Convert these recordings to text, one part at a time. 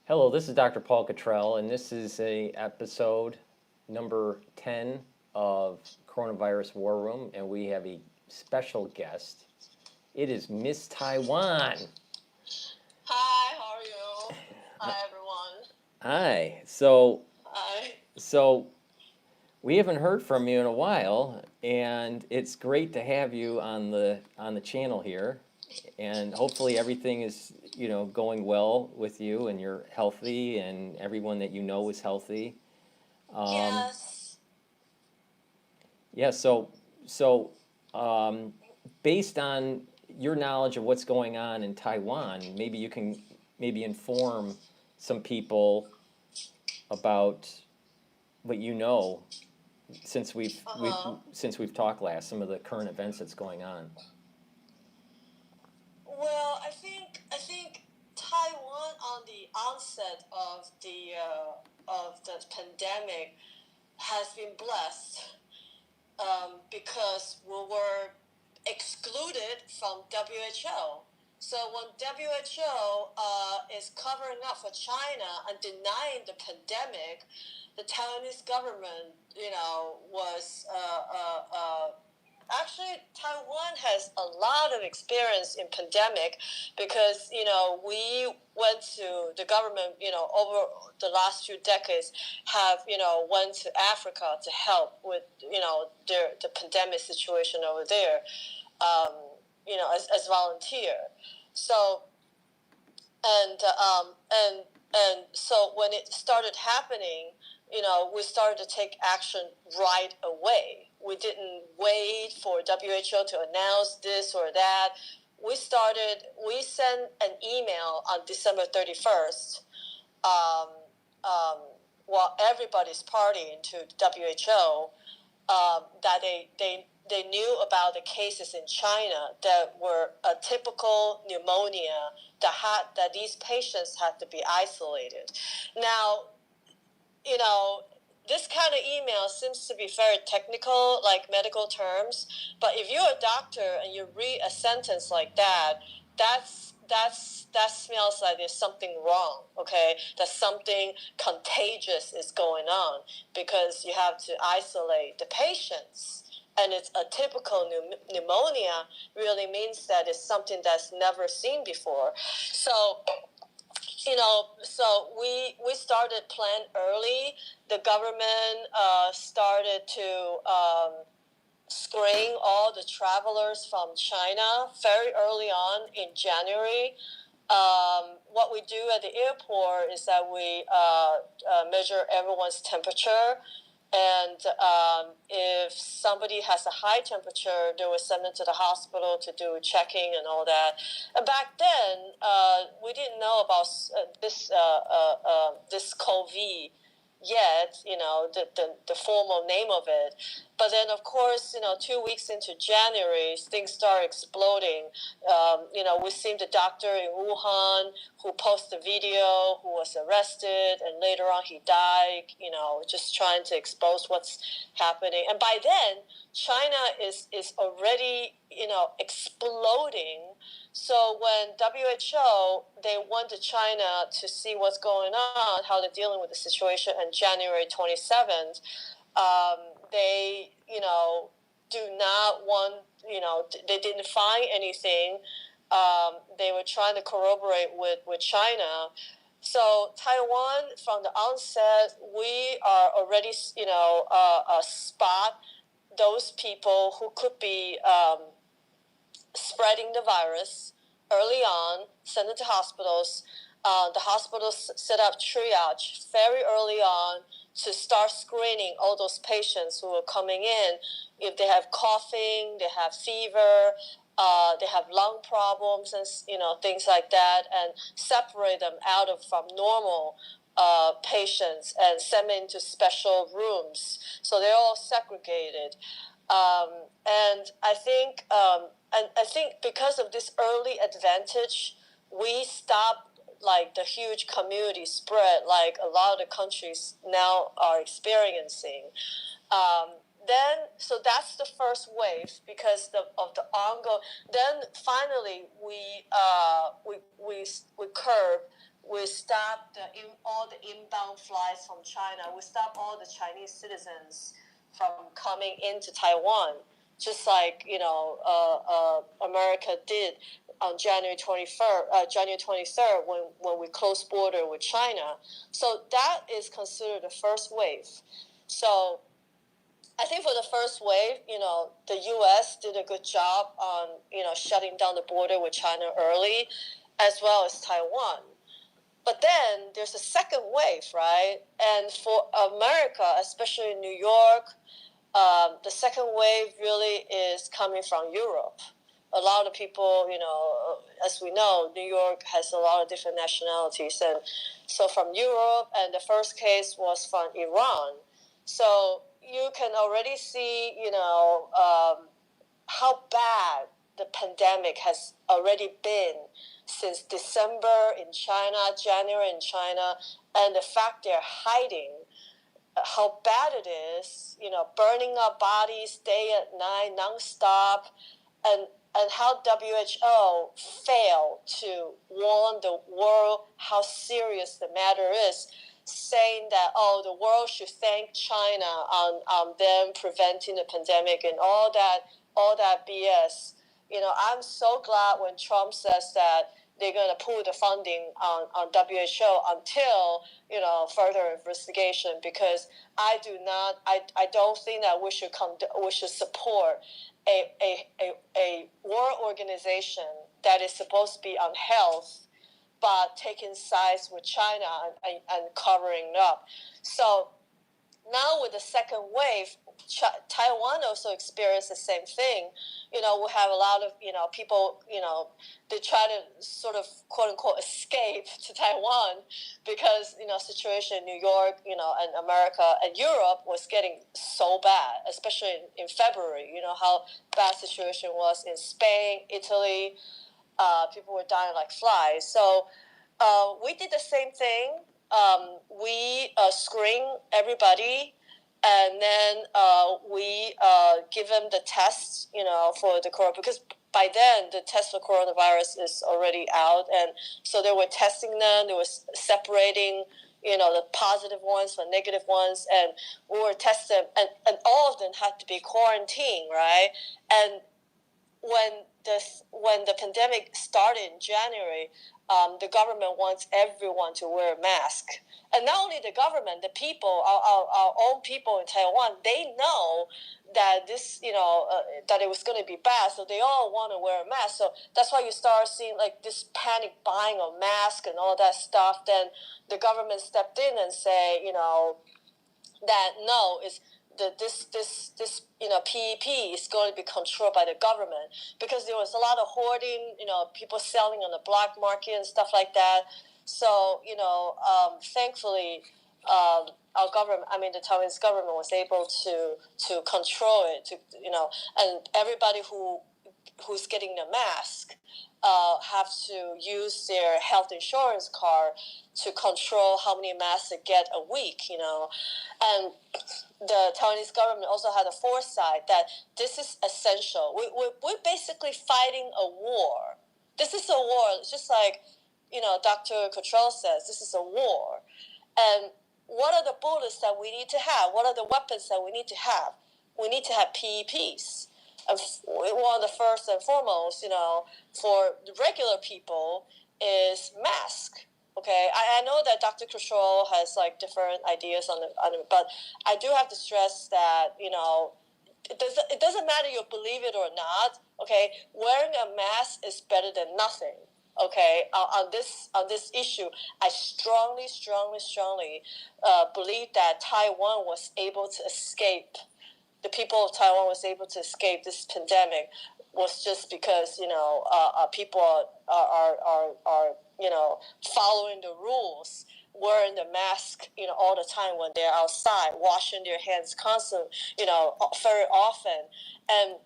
Hello, this is Dr. Paul Cottrell, and this is a episode number 10 of Coronavirus War Room, and we have a special guest. It is Miss Taiwan. Hi, how are you? Hi, everyone. Hi. Hi. So we haven't heard from you in a while, and it's great to have you on the channel here. And hopefully everything is, going well with you, and you're healthy, and everyone that you know is healthy. Yes. Yeah, so based on your knowledge of what's going on in Taiwan, maybe you can maybe inform some people about what you know since we've talked last, some of the current events that's going on. Well, I think Taiwan on the onset of the pandemic has been blessed because we were excluded from WHO. So when WHO is covering up for China and denying the pandemic, the Taiwanese government, was actually Taiwan has a lot of experience in pandemic because we went to the government over the last few decades have went to Africa to help with the pandemic situation over there as volunteer. So and so when it started happening, we started to take action right away. We didn't wait for WHO to announce this or that. We sent an email on December 31st while everybody's partying to WHO that they knew about the cases in China that were a typical pneumonia that these patients had to be isolated. Now, this kind of email seems to be very technical, like medical terms. But if you're a doctor and you read a sentence like that, that smells like there's something wrong. Okay, that something contagious is going on because you have to isolate the patients. And it's a typical pneumonia really means that it's something that's never seen before. So so we started plan early. The government started to screen all the travelers from China very early on in January. What we do at the airport is that we measure everyone's temperature. And if somebody has a high temperature, they will send them to the hospital to do checking and all that. And back then, we didn't know about this COVID yet, the formal name of it. But then, of course, 2 weeks into January, things start exploding. We've seen the doctor in Wuhan who posted a video, who was arrested, and later on he died, just trying to expose what's happening. And by then, China is already, exploding. So when WHO, they went to China to see what's going on, how they're dealing with the situation, on January 27th, they, do not want, they didn't find anything. They were trying to corroborate with China. So Taiwan, from the onset, we are already, spot those people who could be spreading the virus early on, send it to hospitals. The hospitals set up triage very early on to start screening all those patients who are coming in. If they have coughing, they have fever, they have lung problems, and things like that, and separate them from normal patients and send them into special rooms. So they're all segregated. And I think because of this early advantage, we stopped like the huge community spread like a lot of the countries now are experiencing. So that's the first wave because of the ongoing. Then finally we curb we stopped all the inbound flights from China. We stopped all the Chinese citizens from coming into Taiwan, just like America did on January 23rd when we closed border with China. So that is considered the first wave. So I think for the first wave, the U.S. did a good job on, shutting down the border with China early, as well as Taiwan. But then there's a second wave, right? And for America, especially in New York, the second wave really is coming from Europe. A lot of people, as we know, New York has a lot of different nationalities. And so from Europe, and the first case was from Iran. So you can already see, how bad the pandemic has already been since December in China, January in China, and the fact they're hiding how bad it is, burning up bodies day and night, nonstop, and how WHO failed to warn the world how serious the matter is, saying that, the world should thank China on them preventing the pandemic and all that BS. I'm so glad when Trump says that they're going to pull the funding on WHO until further investigation, because I don't think that we should support a world organization that is supposed to be on health, but taking sides with China and covering it up. So now with the second wave, Taiwan also experienced the same thing. We have a lot of, people, they try to sort of, quote unquote, escape to Taiwan because, situation in New York, and America and Europe was getting so bad, especially in February, how bad situation was in Spain, Italy. People were dying like flies. So we did the same thing. We screen everybody, and then we give them the tests, for the corona, because by then the test for coronavirus is already out, and so they were testing them. They were separating, the positive ones from negative ones, and we were testing them, and all of them had to be quarantined, right? And when the pandemic started in January, the government wants everyone to wear a mask. And not only the government, the people, our own people in Taiwan, they know that this, that it was going to be bad, so they all want to wear a mask. So that's why you start seeing like this panic buying of masks and all that stuff. Then the government stepped in and say, that no, it's this PEP is going to be controlled by the government, because there was a lot of hoarding, people selling on the black market and stuff like that. So thankfully, our government, the Taiwanese government, was able to control it, and everybody who's getting the mask have to use their health insurance card to control how many masks they get a week, and the Taiwanese government also had a foresight that this is essential. We're basically fighting a war. This is a war. It's just like, Dr. Cottrell says, this is a war. And what are the bullets that we need to have? What are the weapons that we need to have? We need to have PEPs. And one of the first and foremost, for the regular people is mask. Okay, I know that Dr. Cottrell has like different ideas on it, but I do have to stress that it doesn't matter you believe it or not. Okay, wearing a mask is better than nothing. Okay, on this issue, I strongly believe that Taiwan was able to escape. The people of Taiwan was able to escape this pandemic was just because people are following the rules, wearing the mask all the time when they're outside, washing their hands constantly, very often. And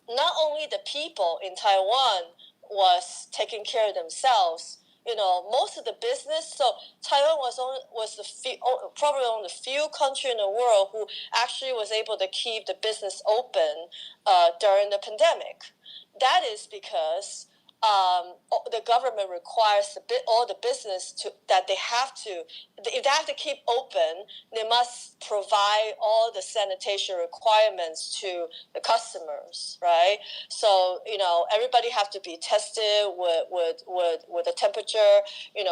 not only the people in Taiwan was taking care of themselves, most of the business. So Taiwan was probably one of the few countries in the world who actually was able to keep the business open during the pandemic. That is because the government requires all the business that they have to, if they have to keep open, they must provide all the sanitation requirements to the customers, right? So, everybody have to be tested with a temperature,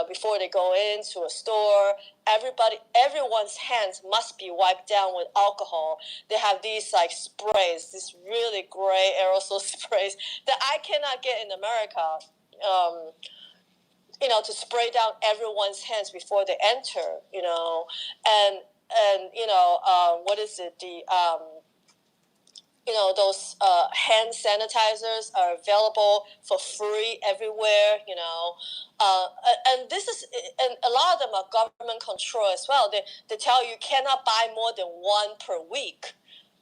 before they go into a store. Everyone's hands must be wiped down with alcohol. They have these like sprays, these really gray aerosol sprays that I cannot get in America. To spray down everyone's hands before they enter. And what is it? Those hand sanitizers are available for free everywhere, and this is, and a lot of them are government control as well. They tell you cannot buy more than one per week.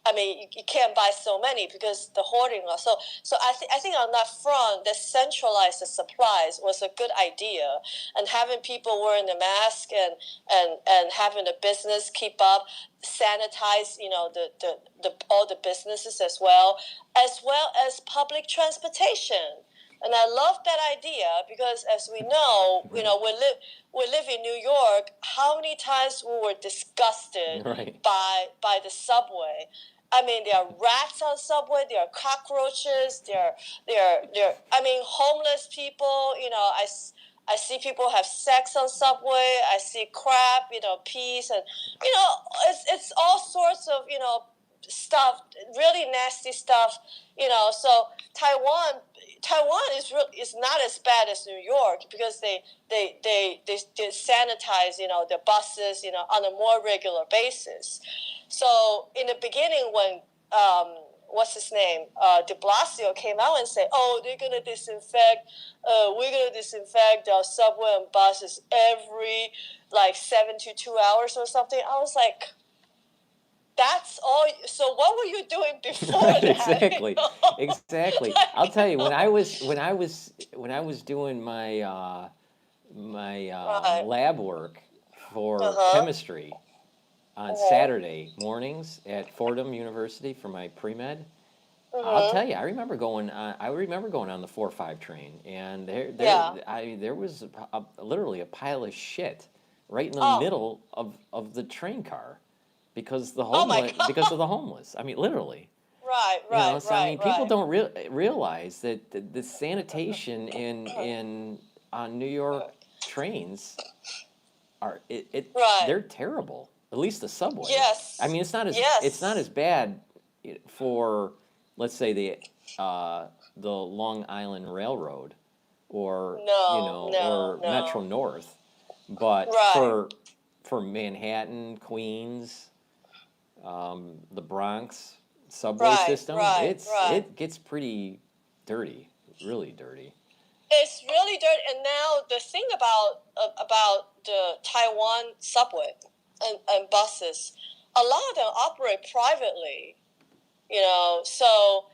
I mean, you can't buy so many because the hoarding. So I think on that front, the centralized the supplies was a good idea, and having people wearing the mask and having the business keep up, sanitize, the all the businesses as well as public transportation. And I love that idea because, as we know, we live in New York. How many times we were disgusted Right. by the subway? I mean, there are rats on subway. There are cockroaches. I mean, homeless people. I see people have sex on subway. I see crap. Peas, and it's all sorts of stuff, really nasty stuff. So Taiwan is not as bad as New York because they sanitize the buses on a more regular basis. So in the beginning, when what's his name, De Blasio came out and said, "Oh, they're gonna disinfect. We're gonna disinfect our subway and buses every like 72 hours or something." I was like, "That's all." So what were you doing before Right, that? exactly, exactly. I'll tell you, when I was doing my Right. lab work for Uh-huh. chemistry on Saturday mornings at Fordham University for my pre-med, I'll Mm-hmm. tell you, I remember going on the 4-5 train, and Yeah. there was literally a pile of shit right in the Oh. middle of the train car Oh my because of God. the homeless. I mean, literally. Right. So I mean, people Right. don't realize that the sanitation in on New York trains Right. they're terrible. At least the subway. I Yes. mean, it's not Yes. as bad for, let's say, the Long Island Railroad or No. No. or Metro No. North, but Right. for Manhattan, Queens, the Bronx subway Right. system, Right. Right. it gets pretty dirty, really dirty. It's really dirty. And now the thing about the Taiwan subway and buses, a lot of them operate privately. So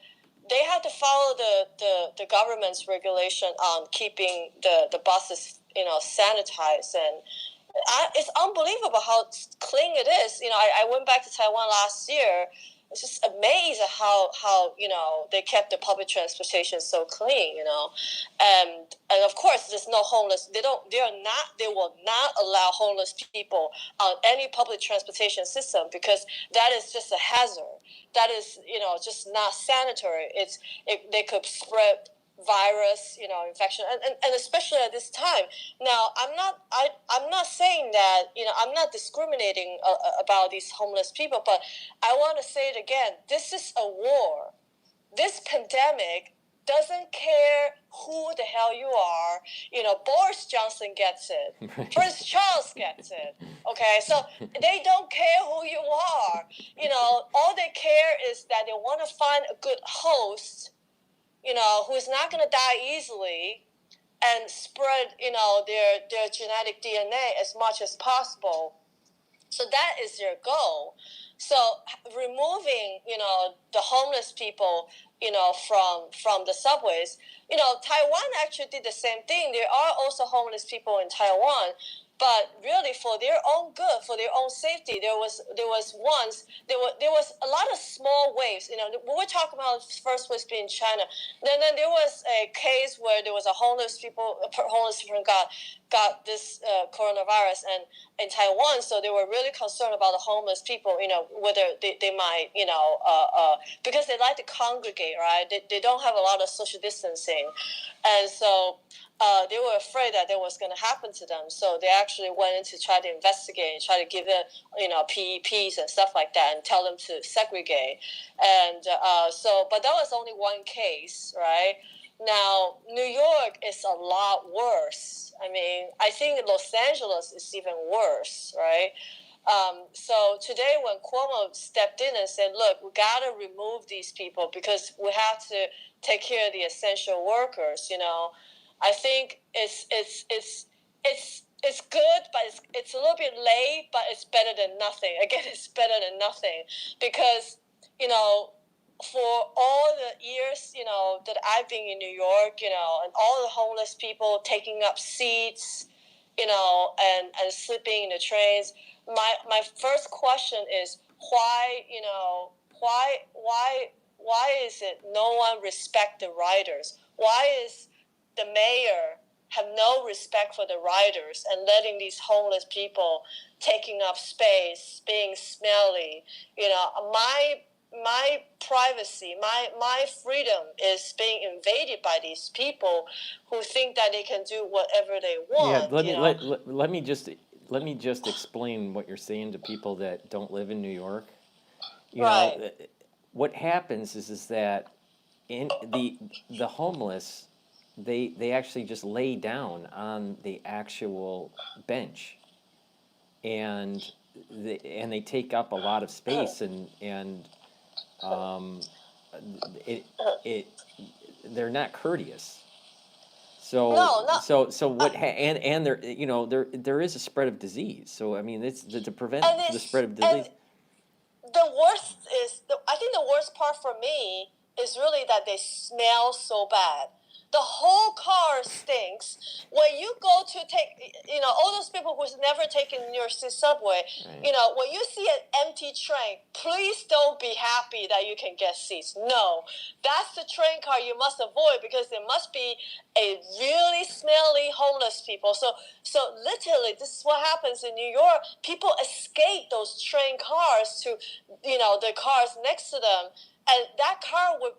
they have to follow the government's regulation on keeping the buses sanitized, and it's unbelievable how clean it is. I went back to Taiwan last year. It's just amazed at how they kept the public transportation so clean. And of course there's no homeless. They will not allow homeless people on any public transportation system because that is just a hazard. That is just not sanitary. They could spread virus, infection, and especially at this time. Now, I'm not saying that, I'm not discriminating about these homeless people, but I want to say it again. This is a war. This pandemic doesn't care who the hell you are. Boris Johnson gets it. Right. Prince Charles gets it. Okay, so they don't care who you are. All they care is that they want to find a good host, who is not going to die easily and spread, their genetic DNA as much as possible. So that is their goal. So removing, the homeless people, from the subways, Taiwan actually did the same thing. There are also homeless people in Taiwan, but really for their own good, for their own safety, there was a lot of small waves. When we're talking about first was being China, then there was a case where there was a homeless person got this coronavirus and in Taiwan, so they were really concerned about the homeless people. Whether they might because they like to congregate, right? They don't have a lot of social distancing, and so they were afraid that was going to happen to them. So they actually went in to try to investigate, try to give them, PEPs and stuff like that, and tell them to segregate. And but that was only one case, right? Now, New York is a lot worse. I mean, I think Los Angeles is even worse, right? So today when Cuomo stepped in and said, look, we got to remove these people because we have to take care of the essential workers, I think it's good, but it's a little bit late, but it's better than nothing. Again, it's better than nothing because, for all the years, that I've been in New York, and all the homeless people taking up seats, and sleeping in the trains, my first question is why, why is it no one respect the riders? Why is the mayor have no respect for the riders and letting these homeless people taking up space, being smelly? My privacy, my freedom is being invaded by these people who think that they can do whatever they Yeah, want. let me just explain what you're saying to people that don't live in New York. Right. What happens is that in the homeless, they actually just lay down on the actual bench, and they take up a lot of space, and it it they're not courteous. No, not. So what and there is a spread of disease. So I mean, it's to prevent And the it's spread of and disease. the worst is I think the worst part for me is really that they smell so bad. The whole car stinks. When you go to take, all those people who's never taken New York City subway, Right. when you see an empty train, please don't be happy that you can get seats. No, that's the train car you must avoid because there must be a really smelly homeless people. So literally, this is what happens in New York. People escape those train cars to, the cars next to them, and that car would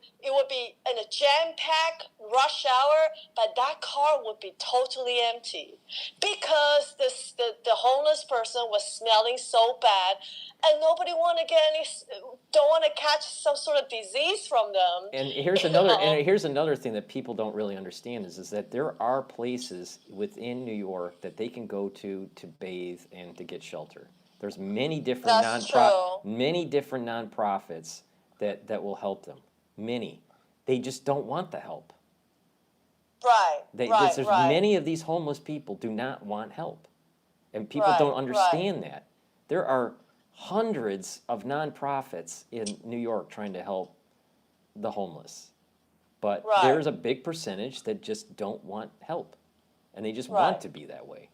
be in a jam-packed rush hour, but that car would be totally empty because the homeless person was smelling so bad, and nobody don't want to catch some sort of disease from them. And here's another thing that people don't really understand is that there are places within New York that they can go to bathe and to get shelter. There's That's true. many different nonprofits that will help them. Many. They just don't want the help. Right, right, There's right, many of these homeless people do not want help. And people right, don't right, understand that. There are hundreds of nonprofits in New York trying to help the homeless. But right, there's a big percentage that just don't want help. And they just want right, to be that way.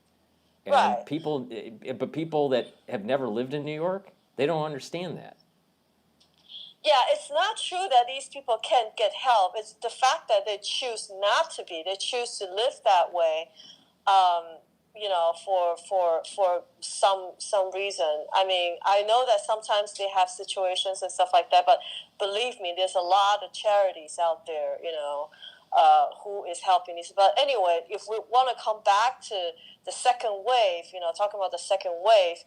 right. And but people that have never lived in New York, they don't understand that. Yeah, it's not true that these people can't get help. It's the fact that they choose not to be. They choose to live that way. For some reason. I mean, I know that sometimes they have situations and stuff like that, but believe me, there's a lot of charities out there, who is helping these. But anyway, if we want to come back to the second wave, talking about the second wave,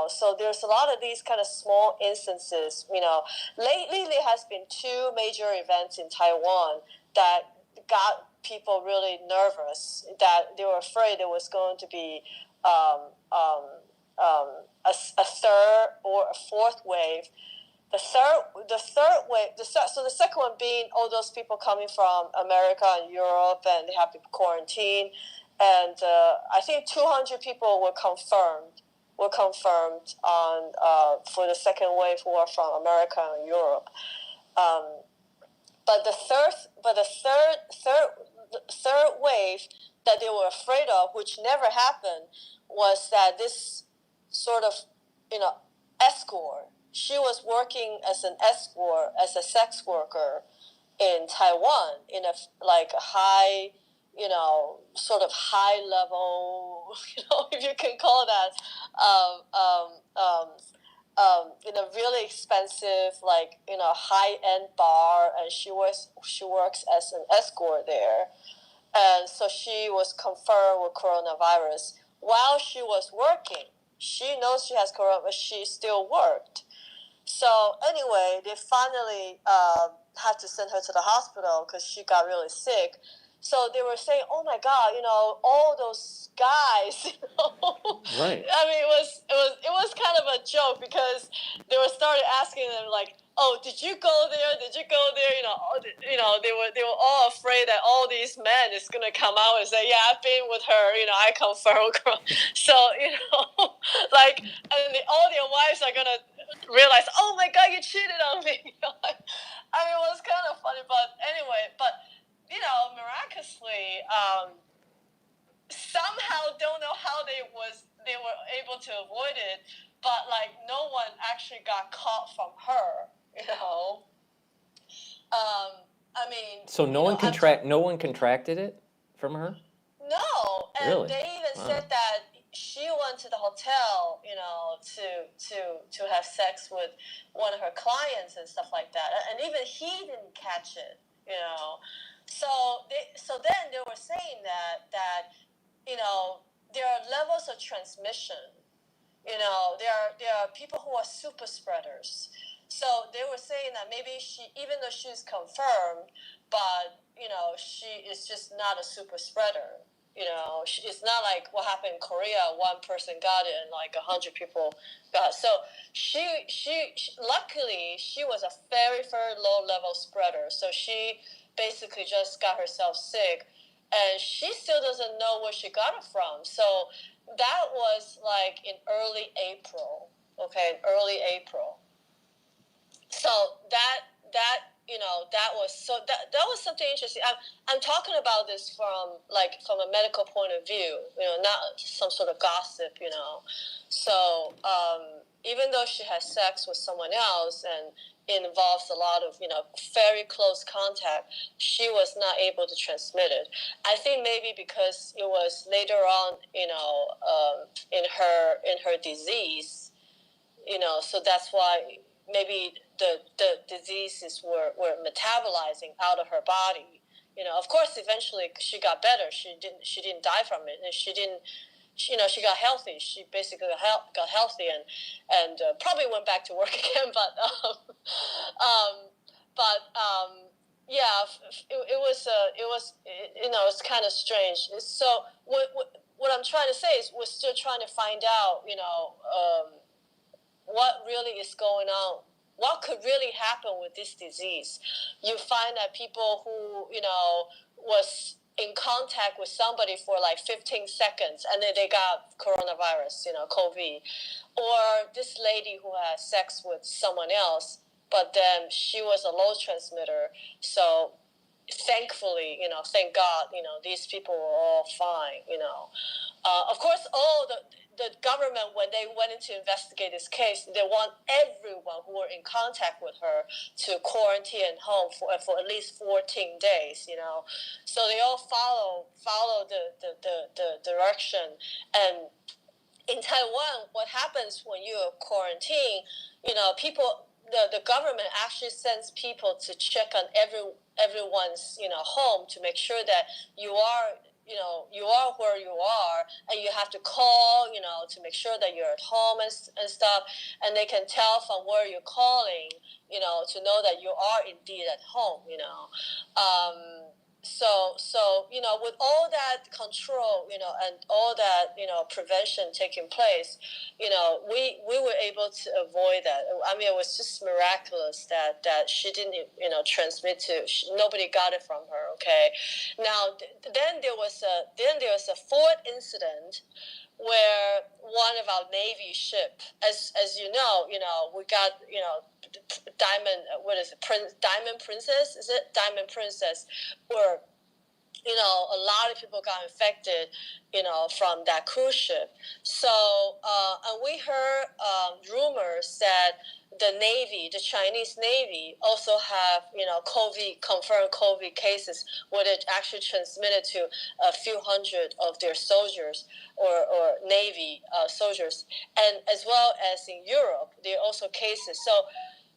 so there's a lot of these kind of small instances. Lately there has been two major events in Taiwan that got people really nervous, that they were afraid there was going to be a third or a fourth wave. The third wave. So the second one being all those people coming from America and Europe, and they have to quarantine, and I think 200 people were confirmed. On for the second wave who are from America and Europe. Um, But the third wave that they were afraid of, which never happened, was that this sort of, escort. She was working as an escort, as a sex worker in Taiwan, in a like a high, sort of high level, if you can call that, um, um, um, in a really expensive, like, high end bar, and she works as an escort there, and so she was confirmed with coronavirus while she was working. She knows she has corona, but she still worked. So anyway, they finally had to send her to the hospital because she got really sick. So they were saying, "Oh my God, all those guys." Right. I mean, it was kind of a joke because they were started asking them like, "Oh, did you go there? Did you go there?" They were all afraid that all these men is gonna come out and say, "Yeah, I've been with her. I confirm." So like, and all their wives are gonna realize, "Oh my God, you cheated on me." I mean, it was kind of funny, but anyway, miraculously, somehow don't know how they were able to avoid it, but like no one actually got caught from her. I mean, So no one contracted it from her? no, and Really? they even Wow. said that she went to the hotel, to have sex with one of her clients and stuff like that, and even he didn't catch it. So then they were saying that there are levels of transmission. There are people who are super spreaders. So they were saying that maybe even though she's confirmed, but she is just not a super spreader. It's not like what happened in Korea. One person got it and like 100 people got it. So she luckily she was a very very low level spreader. So she basically just got herself sick, and she still doesn't know where she got it from. So that was like in early April. Okay, in early April. So that was something interesting. I'm talking about this from a medical point of view, not some sort of gossip. So even though she has sex with someone else and it involves a lot of very close contact, she was not able to transmit it. I think maybe because it was later on, in her disease, so that's why maybe the diseases were metabolizing out of her body. Of course, eventually she got better. She didn't die from it, and she got healthy. She basically got healthy and probably went back to work again. Yeah, it's kind of strange. So what I'm trying to say is we're still trying to find out, what really is going on, what could really happen with this disease. You find that people who was in contact with somebody for like 15 seconds and then they got coronavirus, COVID, or this lady who had sex with someone else, but then she was a low transmitter. So thankfully, thank God, these people were all fine. Of course, all the government, when they went in to investigate this case, they want everyone who were in contact with her to quarantine at home for at least 14 days. So they all follow the direction. And in Taiwan, what happens when you are quarantined? People, the government actually sends people to check on everyone's home to make sure that you are where you are, and you have to call to make sure that you're at home and stuff, and they can tell from where you're calling to know that you are indeed at home. So with all that control, and all that prevention taking place, we were able to avoid that. I mean, it was just miraculous that she didn't transmit nobody got it from her. Okay, now then there was a fourth incident where one of our Navy ship, as you know, we got, Diamond, what is it, Diamond Princess, is it? Diamond Princess, where, a lot of people got infected, from that cruise ship. So, and we heard rumors that the Navy, the Chinese Navy, also have, confirmed COVID cases, where it actually transmitted to a few hundred of their soldiers or Navy soldiers. And as well as in Europe, there are also cases.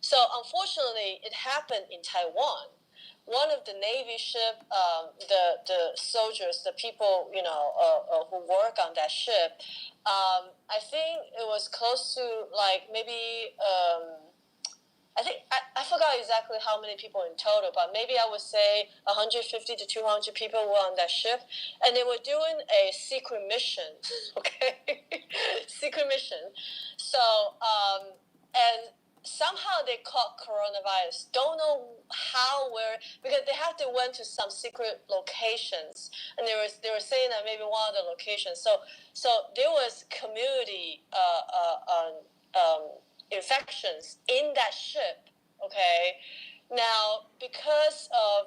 So unfortunately, it happened in Taiwan. One of the Navy ship, the soldiers, the people, who work on that ship, I think it was close to like maybe, I think I forgot exactly how many people in total, but maybe I would say 150 to 200 people were on that ship, and they were doing a secret mission. Okay, secret mission. So, and somehow they caught coronavirus. Don't know how, where, because they have to went to some secret locations, and they were saying that maybe one of the locations. So there was community infections in that ship. Okay, now because of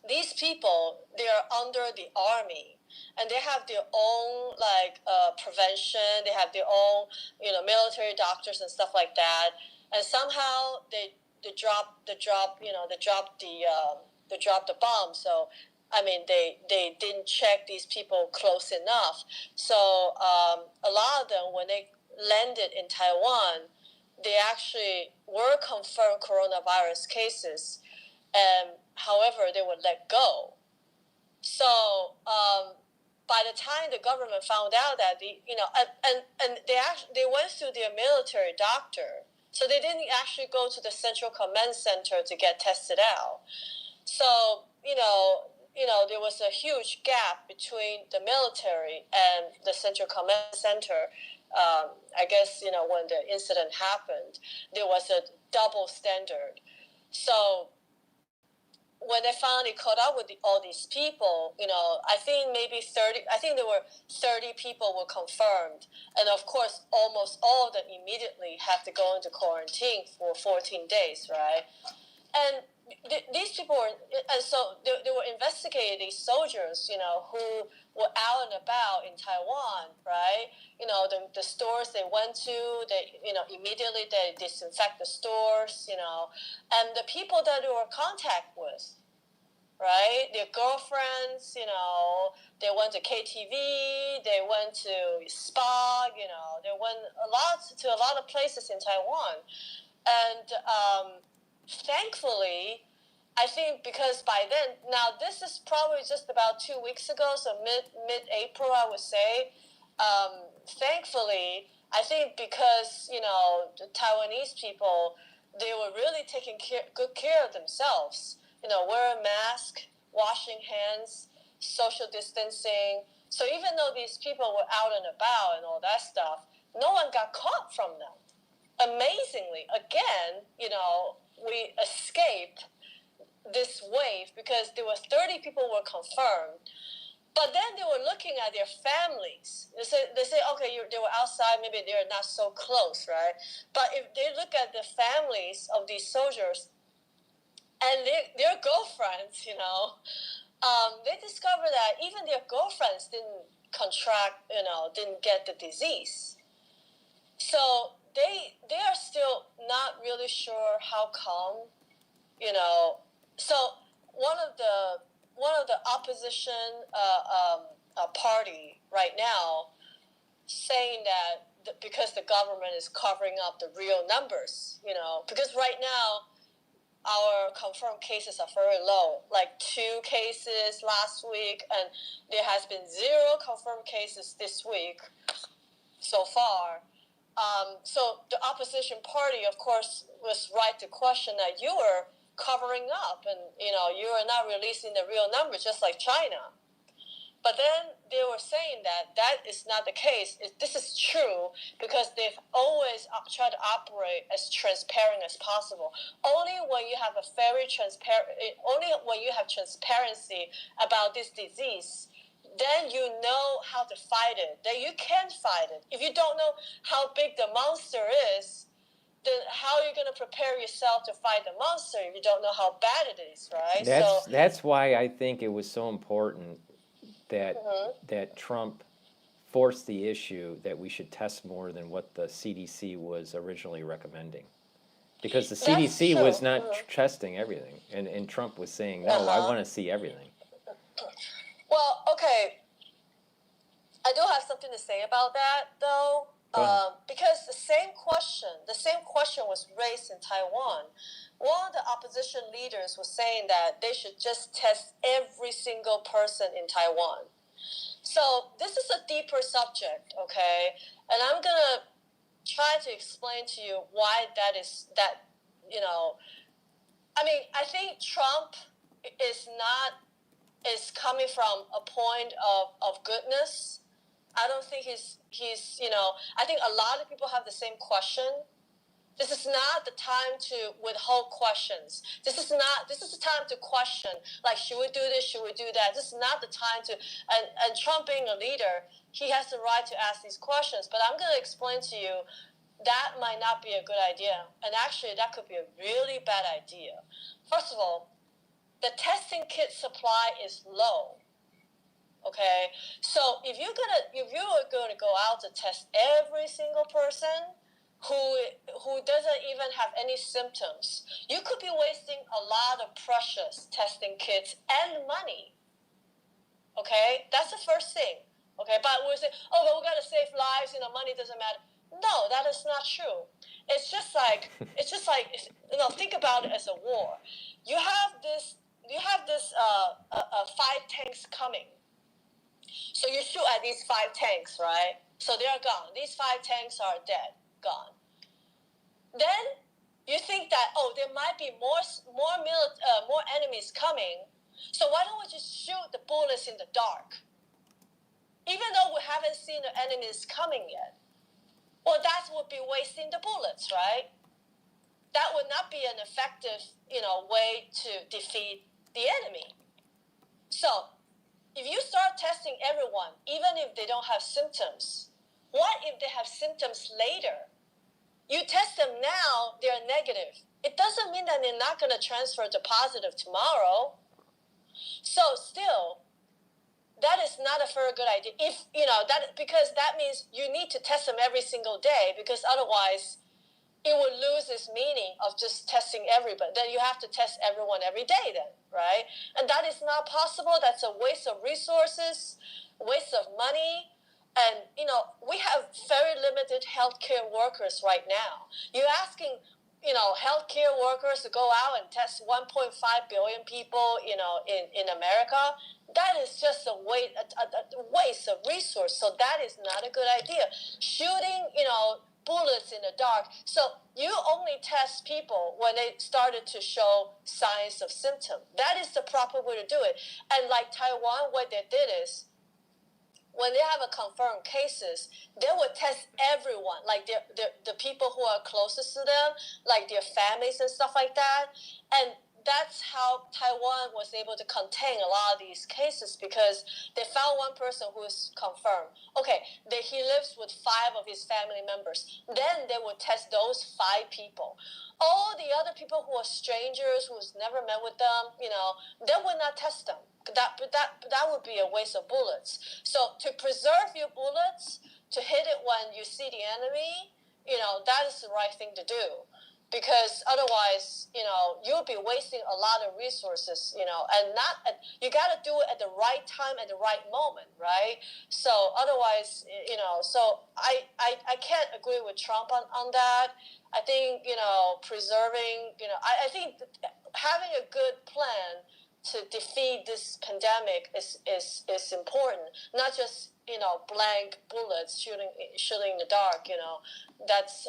these people, they are under the army, and they have their own like prevention. They have their own military doctors and stuff like that. And somehow they drop the bomb. So I mean they didn't check these people close enough. So a lot of them, when they landed in Taiwan, they actually were confirmed coronavirus cases, and however, they were let go. So by the time the government found out that and they went through their military doctor, so they didn't actually go to the central command center to get tested out. So there was a huge gap between the military and the central command center. I guess when the incident happened, there was a double standard. So when they finally caught up with all these people, I think maybe 30, I think there were 30 people were confirmed. And of course, almost all of them immediately have to go into quarantine for 14 days, right? And these people were, and so they were investigating these soldiers, who were out and about in Taiwan, right? The stores they went to, they, immediately they disinfect the stores, and the people that they were in contact with, right? Their girlfriends, they went to KTV, they went to spa, they went to a lot of places in Taiwan. And thankfully, I think because by then, now this is probably just about 2 weeks ago, so mid-April, I would say. Thankfully, I think because, the Taiwanese people, they were really taking good care of themselves. Wear a mask, washing hands, social distancing. So even though these people were out and about and all that stuff, no one got caught from them. Amazingly, again, we escaped this wave because there were 30 people were confirmed. But then they were looking at their families. They say, okay, they were outside, maybe they're not so close, right? But if they look at the families of these soldiers and their girlfriends, they discovered that even their girlfriends didn't contract, didn't get the disease. So they are still not really sure how come, So one of the opposition party right now saying that because the government is covering up the real numbers, because right now our confirmed cases are very low, like 2 cases last week, and there has been 0 confirmed cases this week so far. So the opposition party, of course, was right to question that you were covering up and, you are not releasing the real numbers, just like China. But then they were saying that is not the case. This is true because they've always tried to operate as transparent as possible. Only when you have only when you have transparency about this disease, then you know how to fight it. Then you can fight it. If you don't know how big the monster is, then how are you going to prepare yourself to fight the monster if you don't know how bad it is, right? That's why I think it was so important that that Trump forced the issue that we should test more than what the CDC was originally recommending. Because the That's CDC was true. not testing everything, and Trump was saying, no, I want to see everything. Well, okay, I do have something to say about that, though, because the same question was raised in Taiwan. One of the opposition leaders was saying that they should just test every single person in Taiwan. So this is a deeper subject, okay, and I'm gonna try to explain to you why that is. That you know, I mean, I think Trump is coming from a point of goodness. I don't think he's I think a lot of people have the same question. This is not the time to withhold questions. This is the time to question, like, should we do this, should we do that? This is not the time to, and Trump being a leader, he has the right to ask these questions. But I'm going to explain to you that might not be a good idea. And actually, that could be a really bad idea. First of all, the testing kit supply is low. Okay, so if you are going to go out to test every single person who doesn't even have any symptoms, you could be wasting a lot of precious testing kits and money. Okay, that's the first thing. Okay, but we say, oh, but we got to save lives. Money doesn't matter. No, that is not true. It's just like think about it as a war. You have this 5 tanks coming. So you shoot at these 5 tanks, right? So they're gone. These 5 tanks are dead, gone. Then you think that, oh, there might be more enemies coming. So why don't we just shoot the bullets in the dark? Even though we haven't seen the enemies coming yet. Well, that would be wasting the bullets, right? That would not be an effective, way to defeat the enemy. So if you start testing everyone, even if they don't have symptoms, what if they have symptoms later? You test them now, they're negative. It doesn't mean that they're not going to transfer to positive tomorrow. So still, that is not a very good idea. Because that means you need to test them every single day, because otherwise it would lose its meaning of just testing everybody. Then you have to test everyone every day then, right? And that is not possible. That's a waste of resources, waste of money. And, we have very limited healthcare workers right now. You're asking, healthcare workers to go out and test 1.5 billion people, in America. That is just a waste of resource. So that is not a good idea. Shooting, bullets in the dark. So you only test people when they started to show signs of symptom. That is the proper way to do it. And like Taiwan, what they did is, when they have a confirmed cases, they would test everyone, like the people who are closest to them, like their families and stuff like that. And that's how Taiwan was able to contain a lot of these cases, because they found one person who is confirmed. Okay, he lives with 5 of his family members. Then they would test those 5 people. All the other people who are strangers, who's never met with them, they would not test them. That would be a waste of bullets. So to preserve your bullets, to hit it when you see the enemy, that is the right thing to do. Because otherwise, you'll be wasting a lot of resources, and you got to do it at the right time, at the right moment, right? So otherwise, so I can't agree with Trump on that. I think, preserving, I think having a good plan to defeat this pandemic is important, not just, blank bullets shooting in the dark, that's,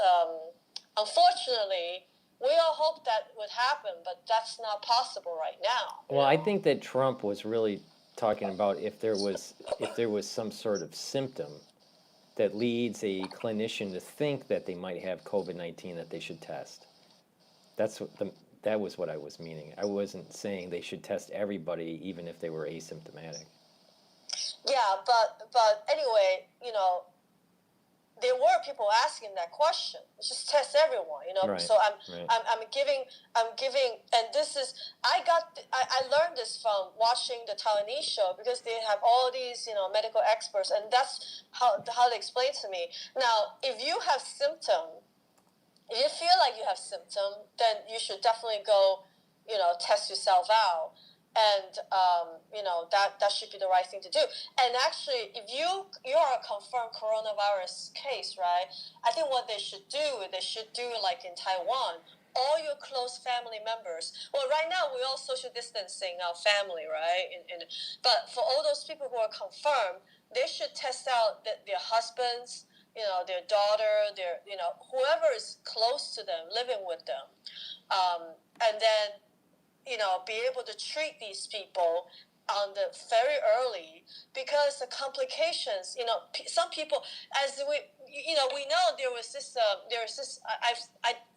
unfortunately, we all hope that would happen, but that's not possible right now. Well, I think that Trump was really talking about if there was some sort of symptom that leads a clinician to think that they might have COVID-19, that they should test. That was what I was meaning. I wasn't saying they should test everybody, even if they were asymptomatic. Yeah, but anyway, there were people asking that question. Just test everyone, Right, So right. I'm giving, and this is I learned this from watching the Taiwanese show because they have all these medical experts, and that's how they explain to me. Now, if you have symptom, if you feel like you have symptom, then you should definitely go, test yourself out. And that should be the right thing to do. And actually, if you are a confirmed coronavirus case, right? I think what they should do like in Taiwan, all your close family members. Well, right now we're all social distancing our family, right? But for all those people who are confirmed, they should test out their husbands, their daughter, whoever is close to them, living with them, and then be able to treat these people on the very early, because the complications, some people, as we know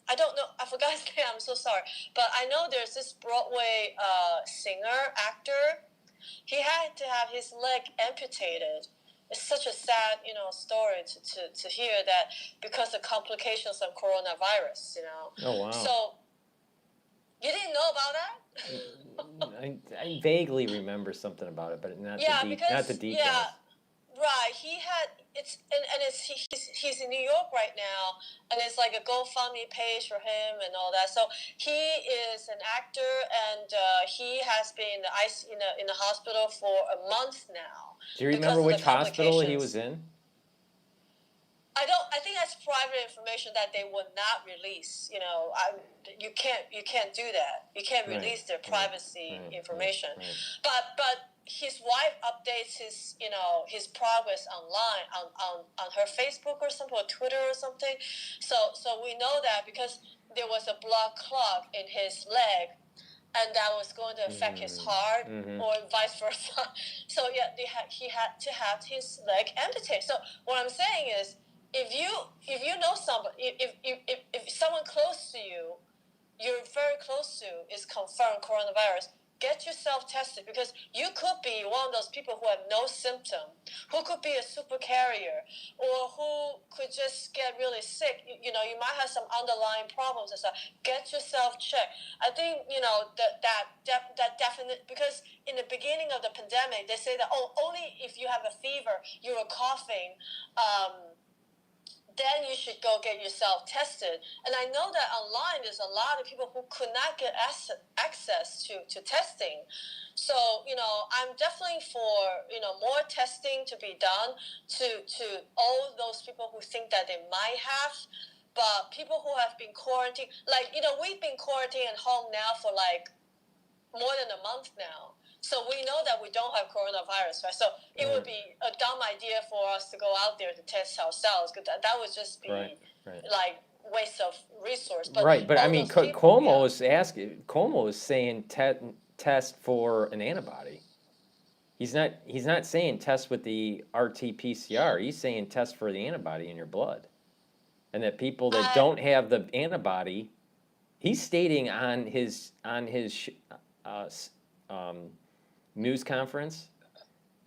I don't know, I forgot his name, I'm so sorry, but I know there's this Broadway singer, actor. He had to have his leg amputated. It's such a sad, story to hear that, because of complications of coronavirus, Oh, wow. So, you didn't know about that? I vaguely remember something about it, but not the details. Yeah, right. He had he's in New York right now, and it's like a GoFundMe page for him and all that. So he is an actor, and he has been in the hospital for a month now. Do you remember which hospital he was in? I think that's private information that they would not release. You can't do that. You can't release their privacy information. Right. But his wife updates his progress online on her Facebook or something, or Twitter or something. So we know that because there was a blood clot in his leg, and that was going to affect his heart, or vice versa. So yeah, he had to have his leg amputated. So what I'm saying is, if you know somebody, if someone close to you, you're very close to, is confirmed coronavirus, get yourself tested, because you could be one of those people who have no symptom, who could be a super carrier, or who could just get really sick. You might have some underlying problems and stuff. Get yourself checked. I think that definite, because in the beginning of the pandemic, they say that only if you have a fever, you are coughing. Then you should go get yourself tested. And I know that online there's a lot of people who could not get access to testing. So, I'm definitely for, more testing to be done to all those people who think that they might have. But people who have been quarantined, we've been quarantined at home now for more than a month now. So we know that we don't have coronavirus, right? So it would be a dumb idea for us to go out there to test ourselves, because that would just be waste of resource. But I mean, Cuomo is saying test for an antibody. He's not saying test with the RT-PCR. He's saying test for the antibody in your blood, and that people that don't have the antibody, he's stating on his news conference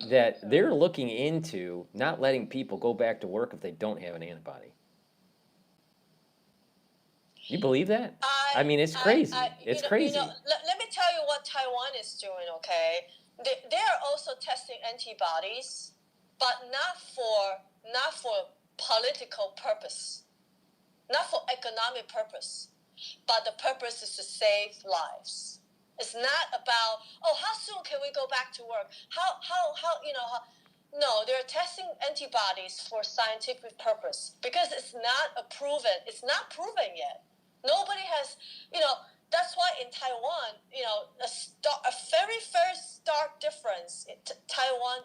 that they're looking into not letting people go back to work if they don't have an antibody. You believe that? I mean, it's crazy. It's crazy. Let me tell you what Taiwan is doing, okay? They are also testing antibodies, but not for political purpose, not for economic purpose, but the purpose is to save lives. It's not about, how soon can we go back to work? No, they're testing antibodies for scientific purpose, because it's not proven yet. Nobody has, that's why in Taiwan, a very, very stark difference in Taiwan,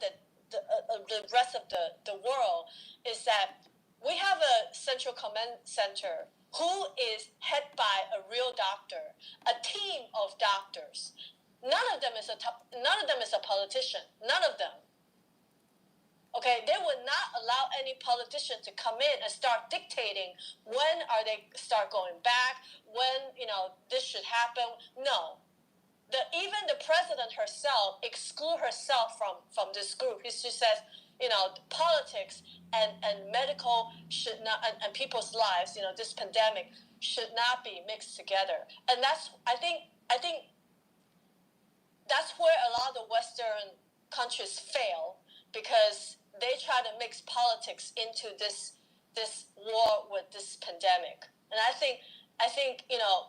the rest of the world, is that we have a central command center who is head by a real doctor, a team of doctors. None of them is a politician. None of them. Okay, they would not allow any politician to come in and start dictating when are they start going back, when this should happen. No, even the president herself exclude herself from this group. She says, politics and medical should not, and people's lives, this pandemic should not be mixed together. And that's, I think that's where a lot of Western countries fail, because they try to mix politics into this war with this pandemic. And I think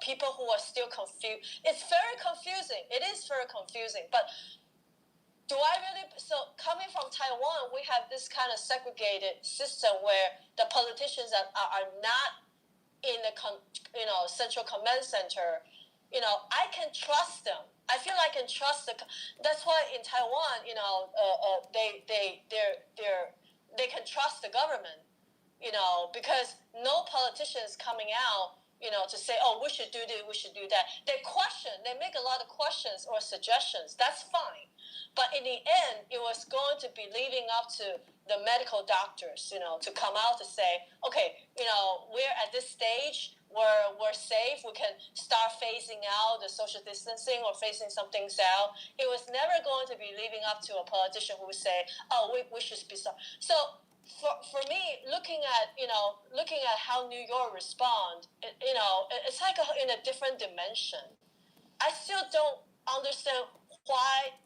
people who are still confused. It's very confusing. It is very confusing. But do I really? So coming from Taiwan, we have this kind of segregated system where the politicians are not in the central command center. I can trust them. I feel like I can trust That's why in Taiwan, they can trust the government, because no politician is coming out, to say, oh, we should do this, we should do that. They make a lot of questions or suggestions. That's fine. But in the end, it was going to be leading up to the medical doctors, to come out to say, okay, we're at this stage where we're safe, we can start phasing out the social distancing or phasing some things out. It was never going to be leading up to a politician who would say, oh, we should be sorry. So for me, looking at how New York respond, it's like in a different dimension. I still don't understand why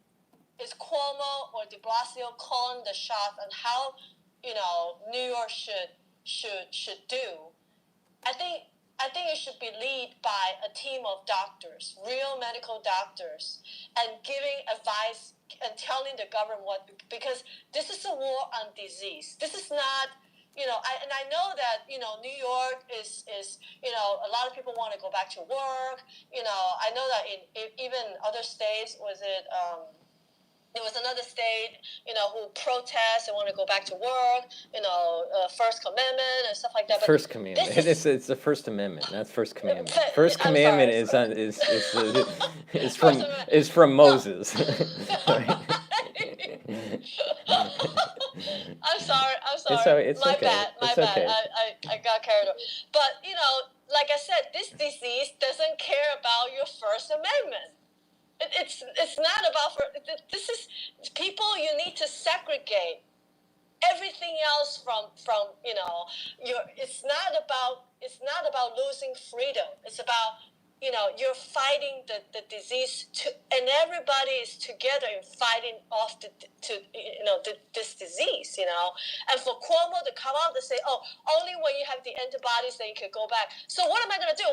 is Cuomo or De Blasio calling the shots on how New York should do. I think it should be led by a team of doctors, real medical doctors, and giving advice and telling the government what, because this is a war on disease. This is not, I know that, New York is a lot of people want to go back to work. I know that in even other states, there was another state, who protest and want to go back to work, First Amendment and stuff like that. But First Commandment. It's the First Amendment. That's First Commandment. First I'm Commandment sorry. is from Moses. Right? I'm sorry. It's My okay. bad. It's okay. I got carried away. But like I said, this disease doesn't care about your First Amendment. It's not about this is people. You need to segregate everything else from it's not about losing freedom. It's about you're fighting the disease and everybody is together in fighting off this disease. And for Cuomo to come out and say, oh, only when you have the antibodies then you can go back. So what am I going to do?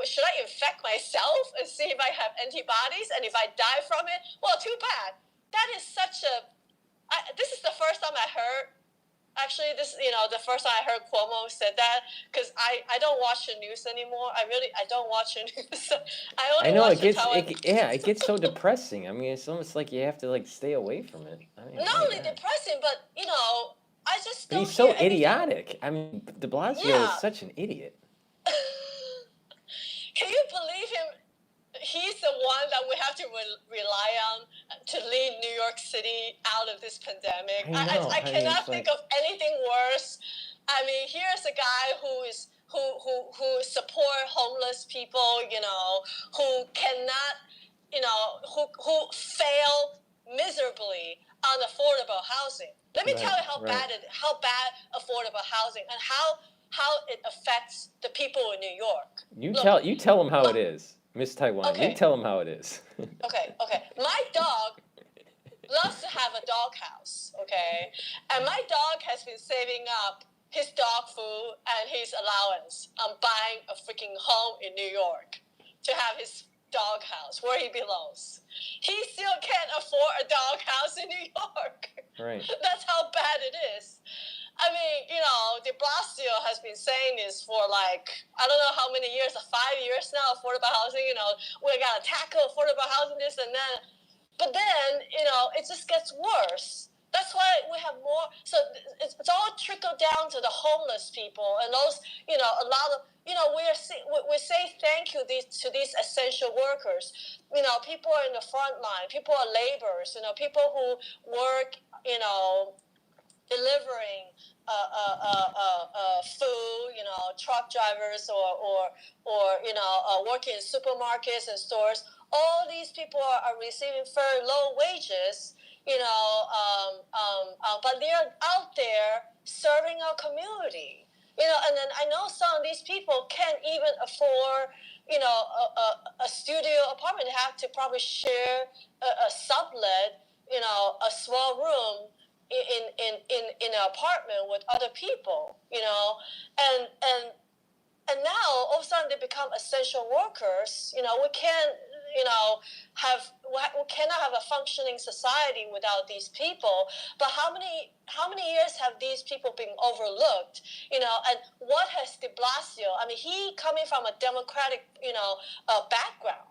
Should I infect myself and see if I have antibodies, and if I die from it? Well, too bad. That is such this is the first time I heard. Actually, the first time I heard Cuomo said that, because I don't watch the news anymore. I don't watch the news. I know watch it gets so depressing. I mean, it's almost like you have to stay away from it. I mean, not only depressing, but I just but don't he's so hear anything. idiotic. I mean, De Blasio is such an idiot. Can you believe him? He's the one that we have to rely on to lead New York City out of this pandemic. I cannot think of anything worse. I mean, here's a guy who support homeless people, who cannot, who fail miserably on affordable housing. Let me tell you how bad affordable housing and how it affects the people in New York. You tell them how it is. Miss Taiwan, okay. You tell them how it is. Okay. My dog loves to have a dog house, okay? And my dog has been saving up his dog food and his allowance on buying a freaking home in New York to have his dog house where he belongs. He still can't afford a dog house in New York. Right. That's how bad it is. I mean, De Blasio has been saying this for I don't know how many years, 5 years now, affordable housing, we got to tackle affordable housing, this and that. But then, it just gets worse. That's why we have more. So it's all trickled down to the homeless people and those, a lot of, we say thank you to these essential workers. People are in the front line. People are laborers. People who work, delivering food, truck drivers or working in supermarkets and stores. All these people are receiving very low wages, but they're out there serving our community. And then I know some of these people can't even afford, a studio apartment. They have to probably share a sublet, a small room in an apartment with other people, and now all of a sudden they become essential workers. We can't, we cannot have a functioning society without these people. But how many years have these people been overlooked? And what has De Blasio? I mean, he coming from a Democratic, background.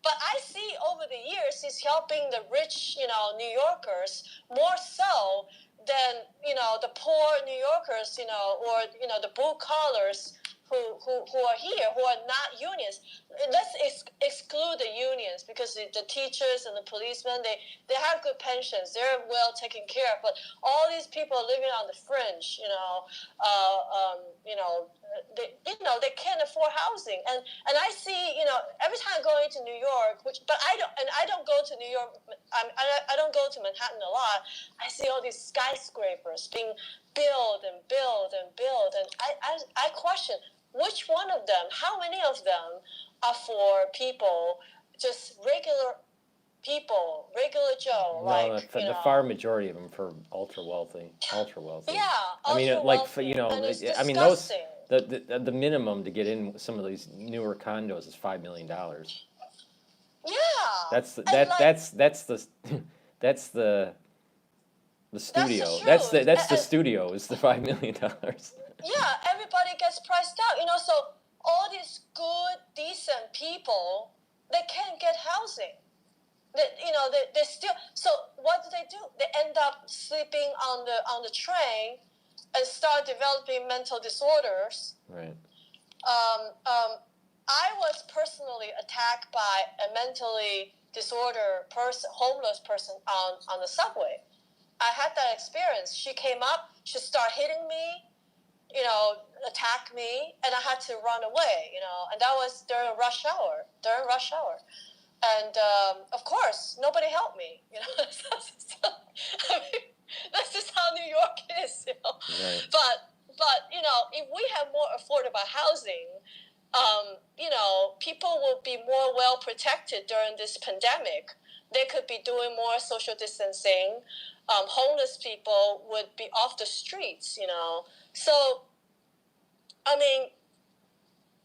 But I see over the years he's helping the rich, New Yorkers more so than the poor New Yorkers, or the blue collars who are here, who are not unions. Let's exclude the unions, because the teachers and the policemen, they have good pensions, they're well taken care of. But all these people living on the fringe, they can't afford housing. And I see, every time I go into New York, but I don't go to New York. I don't go to Manhattan a lot. I see all these skyscrapers being built and built and built, and I question which one of them, how many of them are for people, just regular people, regular Joe, No, the far majority of them for ultra wealthy. Yeah, I mean, and it's I mean, those disgusting. the minimum to get in some of these newer condos is $5 million. Yeah, That's and that's the that's the that's the studio. truth. That's the studio is the $5 million. Yeah, everybody gets priced out. So all these good, decent people, they can't get housing. They still. So what do? They end up sleeping on the train, and start developing mental disorders. Right. I was personally attacked by a mentally disordered person, homeless person on the subway. I had that experience. She came up, she started hitting me, attack me, and I had to run away, and that was during rush hour. And of course, nobody helped me, I mean, that's just how New York is, Right. But if we have more affordable housing, people will be more well protected during this pandemic. They could be doing more social distancing. Homeless people would be off the streets, So, I mean,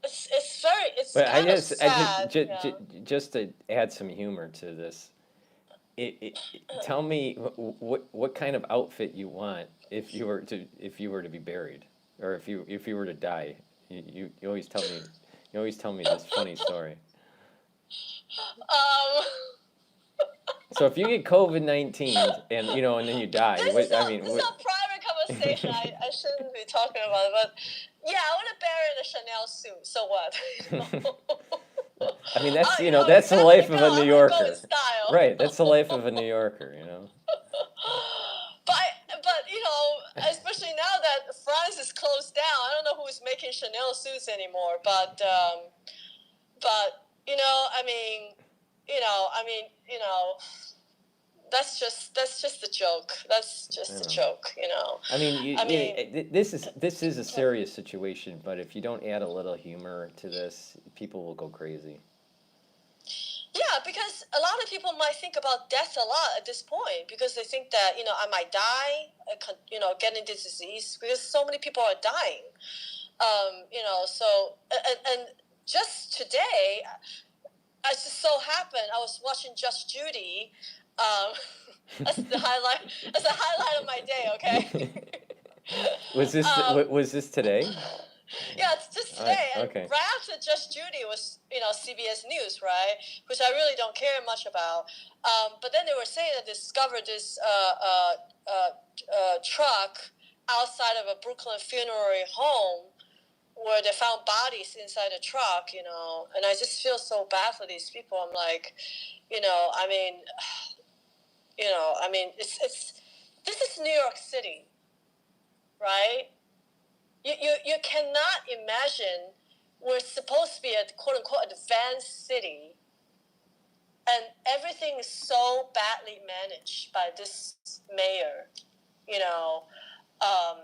it's But kind of sad. just to add some humor to this, tell me what kind of outfit you want if you were to be buried, or if you were to die. You always tell me this funny story. Um, So if you get COVID-19 and and then you die, this is I mean, this is a private conversation. I shouldn't be talking about it, but yeah, I want to bury in a Chanel suit. So what? I mean, that's if the I'm life gonna of go, a I'm New gonna go Yorker, in style. right? That's the life of a New Yorker. But especially now that France is closed down, I don't know who's making Chanel suits anymore. But that's just a joke. That's just a joke. I mean, I mean, this is a serious situation, but if you don't add a little humor to this, people will go crazy. yeah, because a lot of people might think about death a lot at this point, because they think that I might die, getting this disease, because so many people are dying. So and just today, I just so happened I was watching Just Judy. Um, that's the highlight. That's the highlight of my day. Okay. Was this today? Yeah, it's just today. Okay. And right after Just Judy was, CBS News, right? Which I really don't care much about. But then they were saying that they discovered this truck outside of a Brooklyn funerary home, where they found bodies inside the truck, and I just feel so bad for these people. I'm like, I mean, it's this is New York City. right? You cannot imagine we're supposed to be a quote unquote advanced city, and everything is so badly managed by this mayor. You know, um,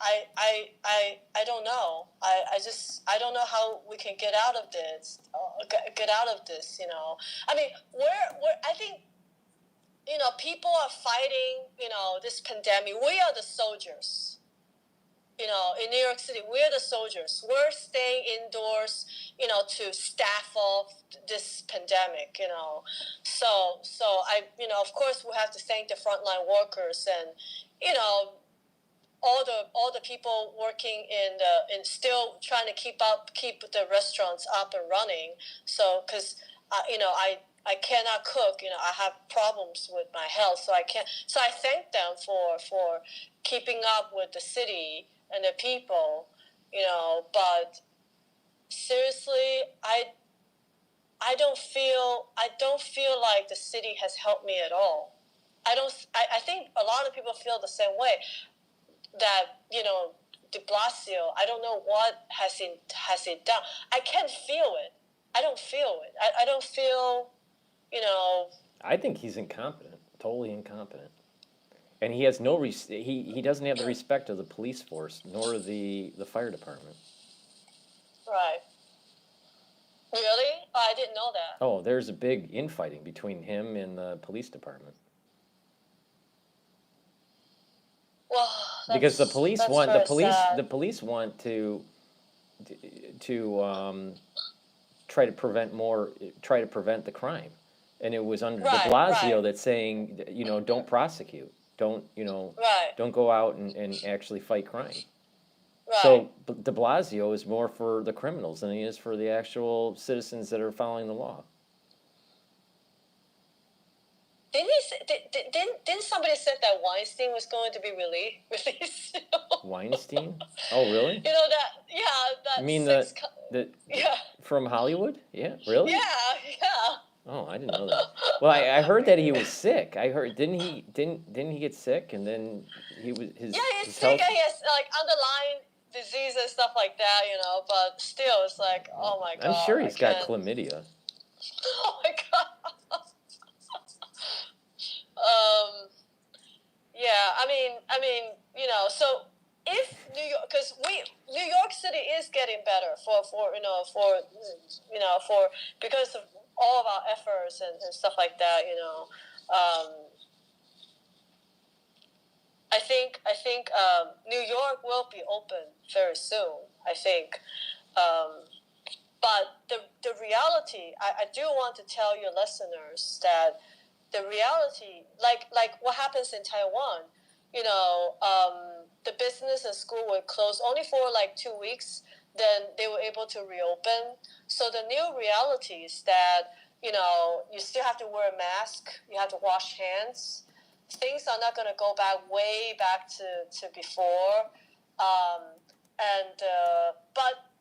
I don't know. I don't know how we can get out of this. Get out of this. I mean, I think people are fighting. This pandemic. We are the soldiers. In New York City, we're the soldiers. We're staying indoors, to staff off this pandemic. So of course, we have to thank the frontline workers and, all the people working in still trying to keep the restaurants up and running. So because I cannot cook. I have problems with my health, so I can't. So I thank them for keeping up with the city and the people. But seriously, I don't feel like the city has helped me at all. I think a lot of people feel the same way. That De Blasio, I don't know what has he done. I can't feel it. I don't feel it. I don't feel. I think he's incompetent, totally incompetent, and he has no he doesn't have the respect of the police force nor the fire department. Right. Really? Oh, I didn't know that. Oh, there's a big infighting between him and the police department. Well, Because the sad. police want to try to prevent the crime, and it was under De Blasio Right. that's saying, don't prosecute, don't Right. don't go out and actually fight crime. Right. So De Blasio is more for the criminals than he is for the actual citizens that are following the law. Didn't somebody said that Weinstein was going to be released? Weinstein? Oh, really? That. You mean yeah. from Hollywood? Yeah, really? Yeah. Oh, I didn't know that. Well, I heard that he was sick. I heard didn't he get sick and then he was his he's his sick health. and he has like underlying disease and stuff like that, but still it's like, oh my god. I'm sure he's got chlamydia. Oh my god. Yeah, I mean, so if New York, because New York City is getting better because of all of our efforts and stuff like that, I think New York will be open very soon. I think, but the reality, I do want to tell your listeners that the reality, like what happens in Taiwan, the business and school were closed only for like 2 weeks. Then they were able to reopen. So the new reality is that you still have to wear a mask. You have to wash hands. Things are not going to go way back to before.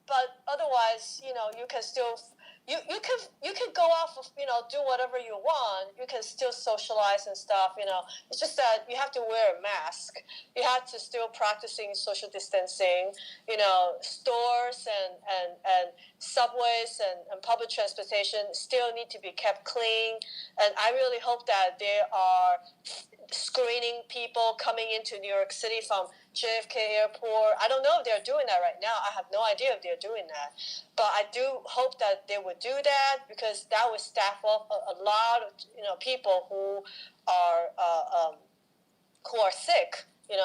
But otherwise, you can still. You can go off of, do whatever you want. You can still socialize and stuff. It's just that you have to wear a mask. You have to still practicing social distancing. Stores and subways and public transportation still need to be kept clean. And I really hope that there are screening people coming into New York City from JFK Airport. I don't know if they're doing that right now. I have no idea if they're doing that. But I do hope that they would do that, because that would staff off a lot of people who are sick, and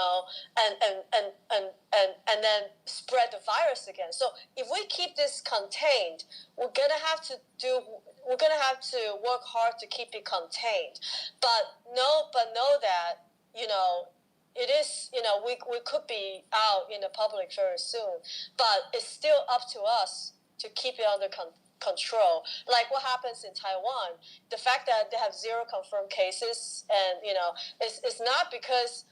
then spread the virus again. So if we keep this contained, we're gonna have to work hard to keep it contained. But know that it is, we could be out in the public very soon, but it's still up to us to keep it under control. Like what happens in Taiwan, the fact that they have 0 confirmed cases, and it's not because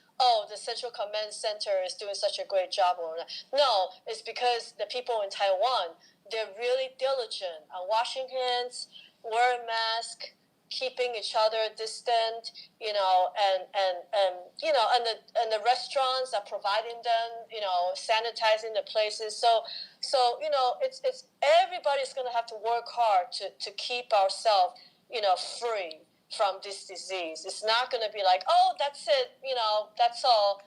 the Central Command Center is doing such a great job or not. No, it's because the people in Taiwan, they're really diligent on washing hands, wearing masks, keeping each other distant, and the restaurants are providing them, sanitizing the places. So it's everybody's going to have to work hard to keep ourselves, free from this disease. It's not going to be like, oh, that's it, that's all.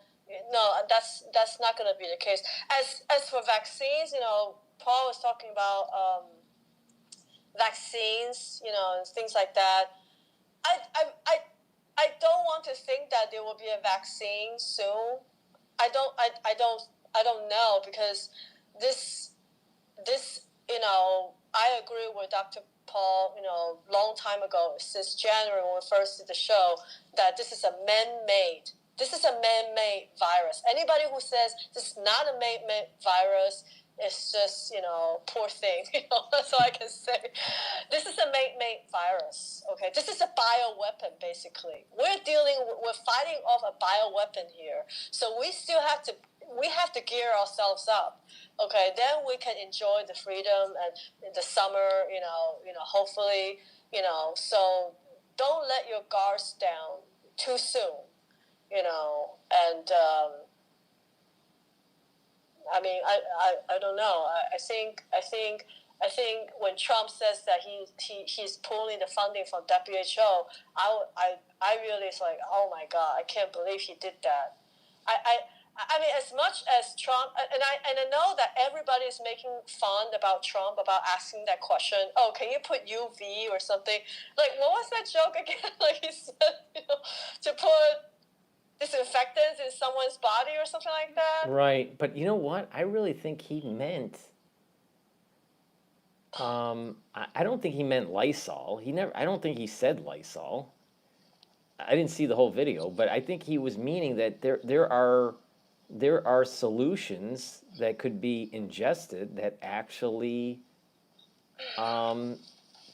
No, that's not going to be the case. As for vaccines, Paul was talking about vaccines, and things like that. I, I, I, I don't want to think that there will be a vaccine soon. I don't know, because this, I agree with Dr. Paul, long time ago, since January when we first did the show, that this is a man-made virus. Anybody who says this is not a man-made virus is just, poor thing. That's all I can say. This is a man-made virus. Okay, this is a bioweapon. Basically, we're fighting off a bioweapon here. So we have to gear ourselves up. Okay, then we can enjoy the freedom and the summer. Hopefully, So don't let your guards down too soon. And I don't know. I think when Trump says that he's pulling the funding from WHO, I really, it's like, oh my God, I can't believe he did that. I mean, as much as Trump, and I know that everybody is making fun about Trump, about asking that question. Oh, can you put UV or something? Like, what was that joke again? Like he said, to put disinfectants in someone's body or something like that. Right, but you know what? I really think he meant. I don't think he meant Lysol. I don't think he said Lysol. I didn't see the whole video, but I think he was meaning that there are solutions that could be ingested that actually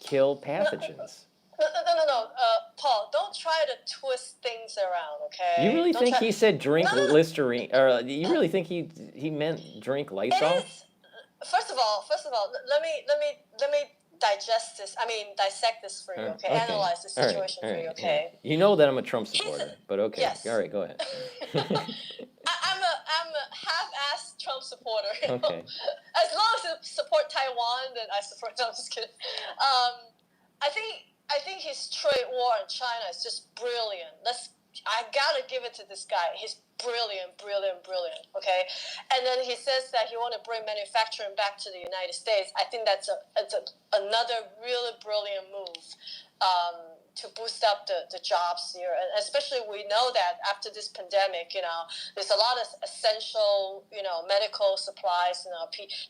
kill pathogens. No. Paul, don't try to twist things around, okay? You really Don't think try... he said drink No. Listerine? Or you really think he meant drink Lysol? It is. First of all, let me dissect this for you, okay? Analyze the situation for you, okay? Yeah. You know that I'm a Trump supporter, but okay. Yes. All right, go ahead. I'm a half-assed Trump supporter. Okay. As long as you support Taiwan, then I support. No, I'm just kidding. I think his trade war in China is just brilliant. I gotta give it to this guy. He's brilliant. Okay, and then he says that he want to bring manufacturing back to the United States. I think that's another really brilliant move to boost up the jobs here, and especially we know that after this pandemic, there's a lot of essential, medical supplies,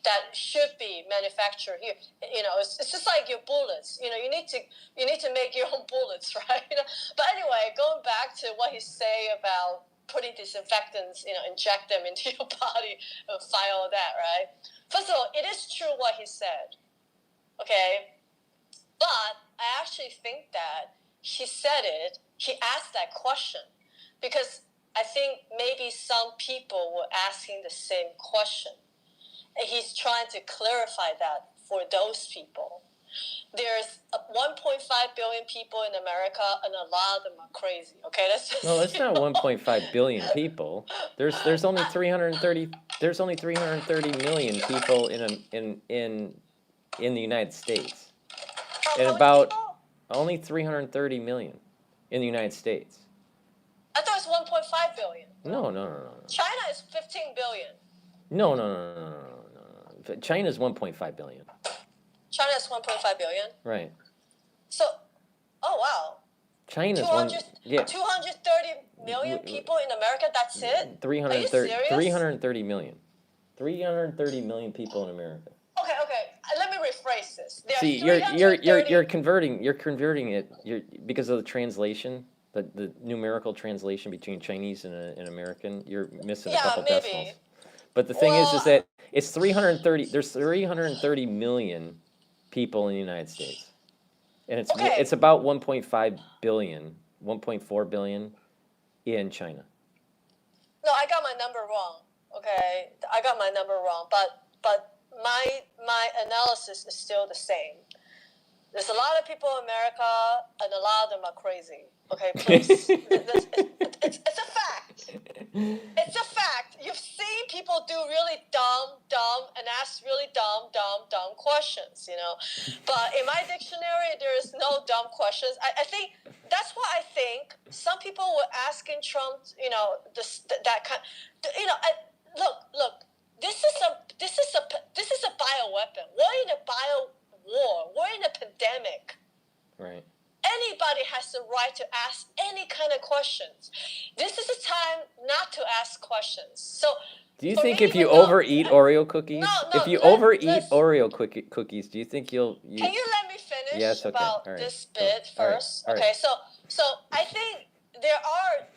that should be manufactured here. It's just like your bullets. You need to make your own bullets, right? But anyway, going back to what he say about putting disinfectants, inject them into your body, and fight all that, right? First of all, it is true what he said, okay? But I actually think that he asked that question because I think maybe some people were asking the same question. And he's trying to clarify that for those people. There's 1.5 billion people in America, and a lot of them are crazy. Okay, No, it's not 1.5 billion people. There's only 330. There's only 330 million people in the United States, and about only 330 million in the United States. I thought it was 1.5 billion. No. China is 15 billion. No. China's 1.5 billion. China is 1.5 billion. Right. So, oh wow. China's 230 million people in America. That's it. 330 million. 330 million people in America. Okay. Let me rephrase this. See, you're converting it because of the translation, the numerical translation between Chinese and American. You're missing a couple decimals. But the thing is that it's 330. There's 330 million people in the United States, and it's about 1.5 billion, 1.4 billion in China. No, I got my number wrong. Okay, I got my number wrong, but my analysis is still the same. There's a lot of people in America, and a lot of them are crazy. Okay, please. It's a fact. It's a fact. You've seen people do really dumb, and ask really dumb questions, But in my dictionary, there is no dumb questions. I think that's why I think some people were asking Trump, that kind. Look. This is a bioweapon. We're in a bio war. We're in a pandemic. Right. Anybody has the right to ask any kind of questions. This is a time not to ask questions. So, do you think if you overeat Oreo cookies, Oreo cookies, do you think you'll? Can you let me finish Yes, okay. about All right. this bit first? All right. Okay, so I think there are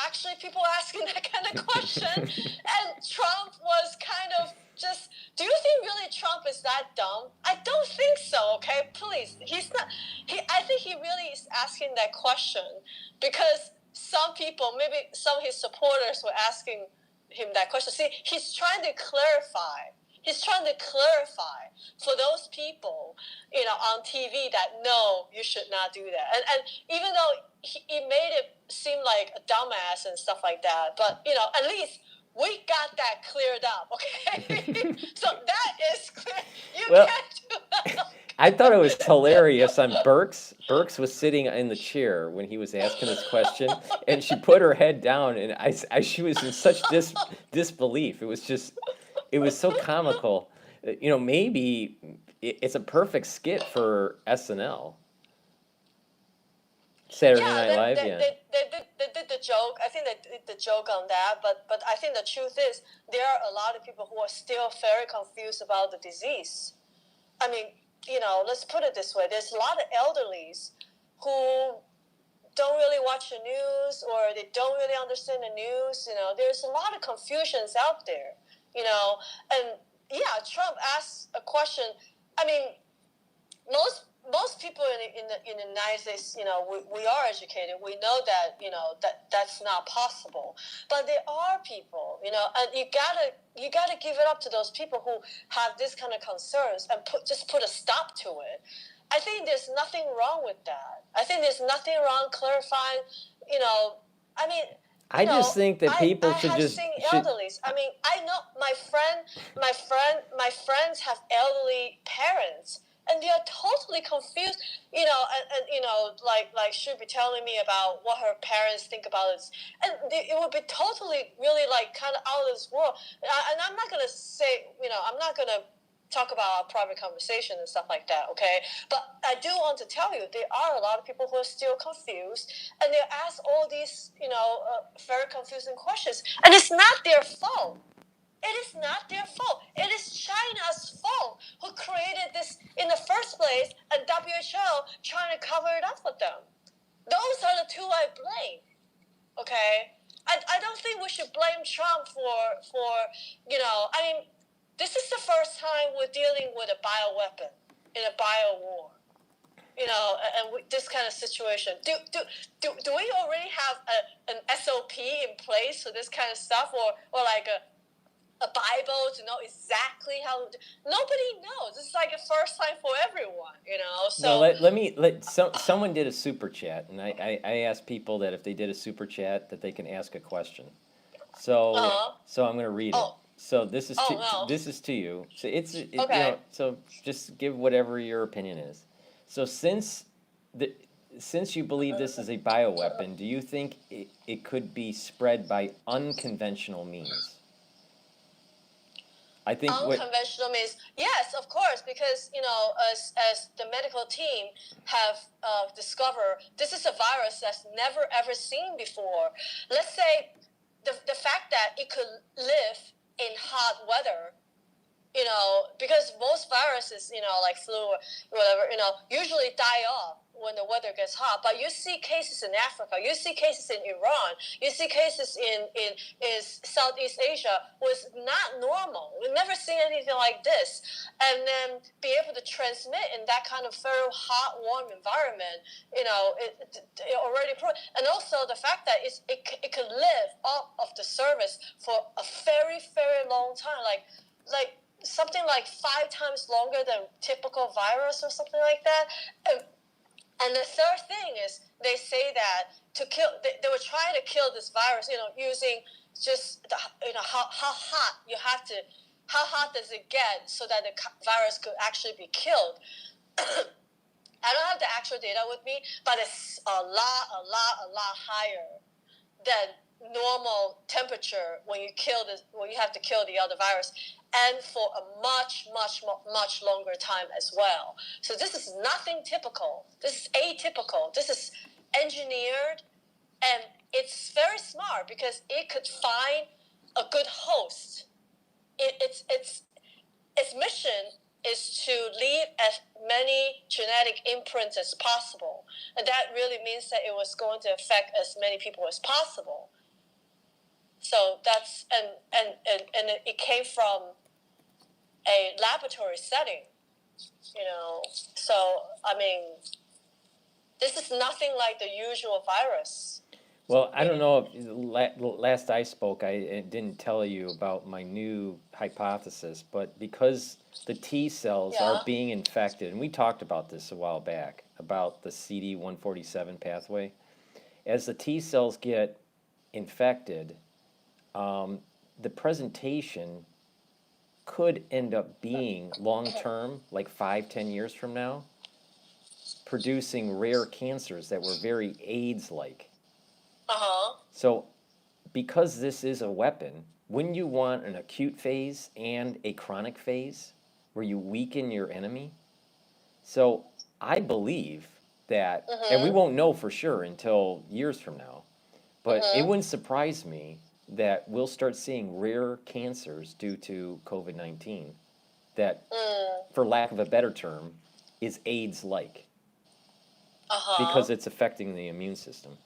actually people asking that kind of question, and Trump was kind of just. Do you think really Trump is that dumb? I don't think so. Okay, please, he's not. I think he really is asking that question because some people, maybe some of his supporters, were asking him that question. See, he's trying to clarify. He's trying to clarify for those people, on TV that no, you should not do that. And even though he made it seem like a dumbass and stuff like that, but at least we got that cleared up, okay? So that is clear. You can't do that. I thought it was hilarious on Burks. Burks was sitting in the chair when he was asking this question, and she put her head down, and she was in such disbelief. It was so comical. Maybe it's a perfect skit for SNL. Saturday Night Live, they did the joke. I think they did the joke on that, but I think the truth is there are a lot of people who are still very confused about the disease. I mean, let's put it this way. There's a lot of elderlies who don't really watch the news or they don't really understand the news. There's a lot of confusions out there, and yeah, Trump asked a question. I mean, most people in the United States, we are educated. We know that that's not possible. But there are people, and you gotta give it up to those people who have this kind of concerns and put a stop to it. I think there's nothing wrong with that. I think there's nothing wrong clarifying. I mean. I just think that people should just. I have seen elderlies. I mean, I know my friends have elderly parents, and they are totally confused. Like she'll be telling me about what her parents think about it, and it would be totally, really, like, kind of out of this world. And I'm not gonna say, I'm not gonna talk about our private conversation and stuff like that, okay? But I do want to tell you, there are a lot of people who are still confused, and they ask all these, very confusing questions, and it's not their fault. It is not their fault. It is China's fault who created this in the first place, and WHO trying to cover it up for them. Those are the two I blame, okay? I don't think we should blame Trump for I mean, this is the first time we're dealing with a bioweapon in a bio war, and this kind of situation. Do we already have an SOP in place for this kind of stuff, or like a Bible to know exactly how? Nobody knows. It's like a first time for everyone, So No, someone did a super chat, and I asked people that if they did a super chat that they can ask a question. So I'm going to read it. So this is to you. So okay. So just give whatever your opinion is. So since you believe this is a bioweapon, do you think it could be spread by unconventional means? I think unconventional means yes, of course, because as the medical team have discovered, this is a virus that's never ever seen before. Let's say the fact that it could live in hot weather, because most viruses, like flu or whatever, usually die off when the weather gets hot. But you see cases in Africa, you see cases in Iran, you see cases in Southeast Asia was not normal. We've never seen anything like this. And then be able to transmit in that kind of very hot, warm environment, it already proved. And also the fact that it could live off of the surface for a very, very long time. Like something like 5 times longer than typical virus or something like that. And the third thing is they say that to kill, they were trying to kill this virus, using just how hot you have to, how hot does it get so that the virus could actually be killed. I don't have the actual data with me, but it's a lot higher than normal temperature when you have to kill the other virus, and for a much longer time as well. So this is nothing typical. This is atypical. This is engineered, and it's very smart because it could find a good host. Its mission is to leave as many genetic imprints as possible, and that really means that it was going to affect as many people as possible. So that's and it came from a laboratory setting, So I mean, this is nothing like the usual virus. Well, I don't know if last I spoke, I didn't tell you about my new hypothesis, but because the T cells are being infected, and we talked about this a while back, about the CD147 pathway. As the T cells get infected, the presentation could end up being long-term, like 5-10 years from now, producing rare cancers that were very AIDS-like. So, because this is a weapon, wouldn't you want an acute phase and a chronic phase where you weaken your enemy? So, I believe that, and we won't know for sure until years from now, but it wouldn't surprise me that we'll start seeing rare cancers due to COVID-19 that, for lack of a better term, is AIDS-like. Because it's affecting the immune system.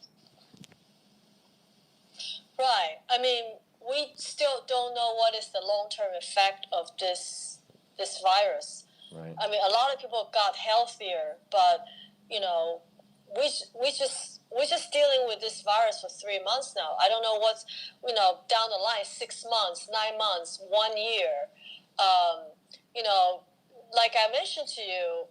Right. I mean, we still don't know what is the long-term effect of this virus. Right. I mean, a lot of people got healthier, but we just dealing with this virus for 3 months now. I don't know what's down the line, 6 months, 9 months, 1 year. Like I mentioned to you,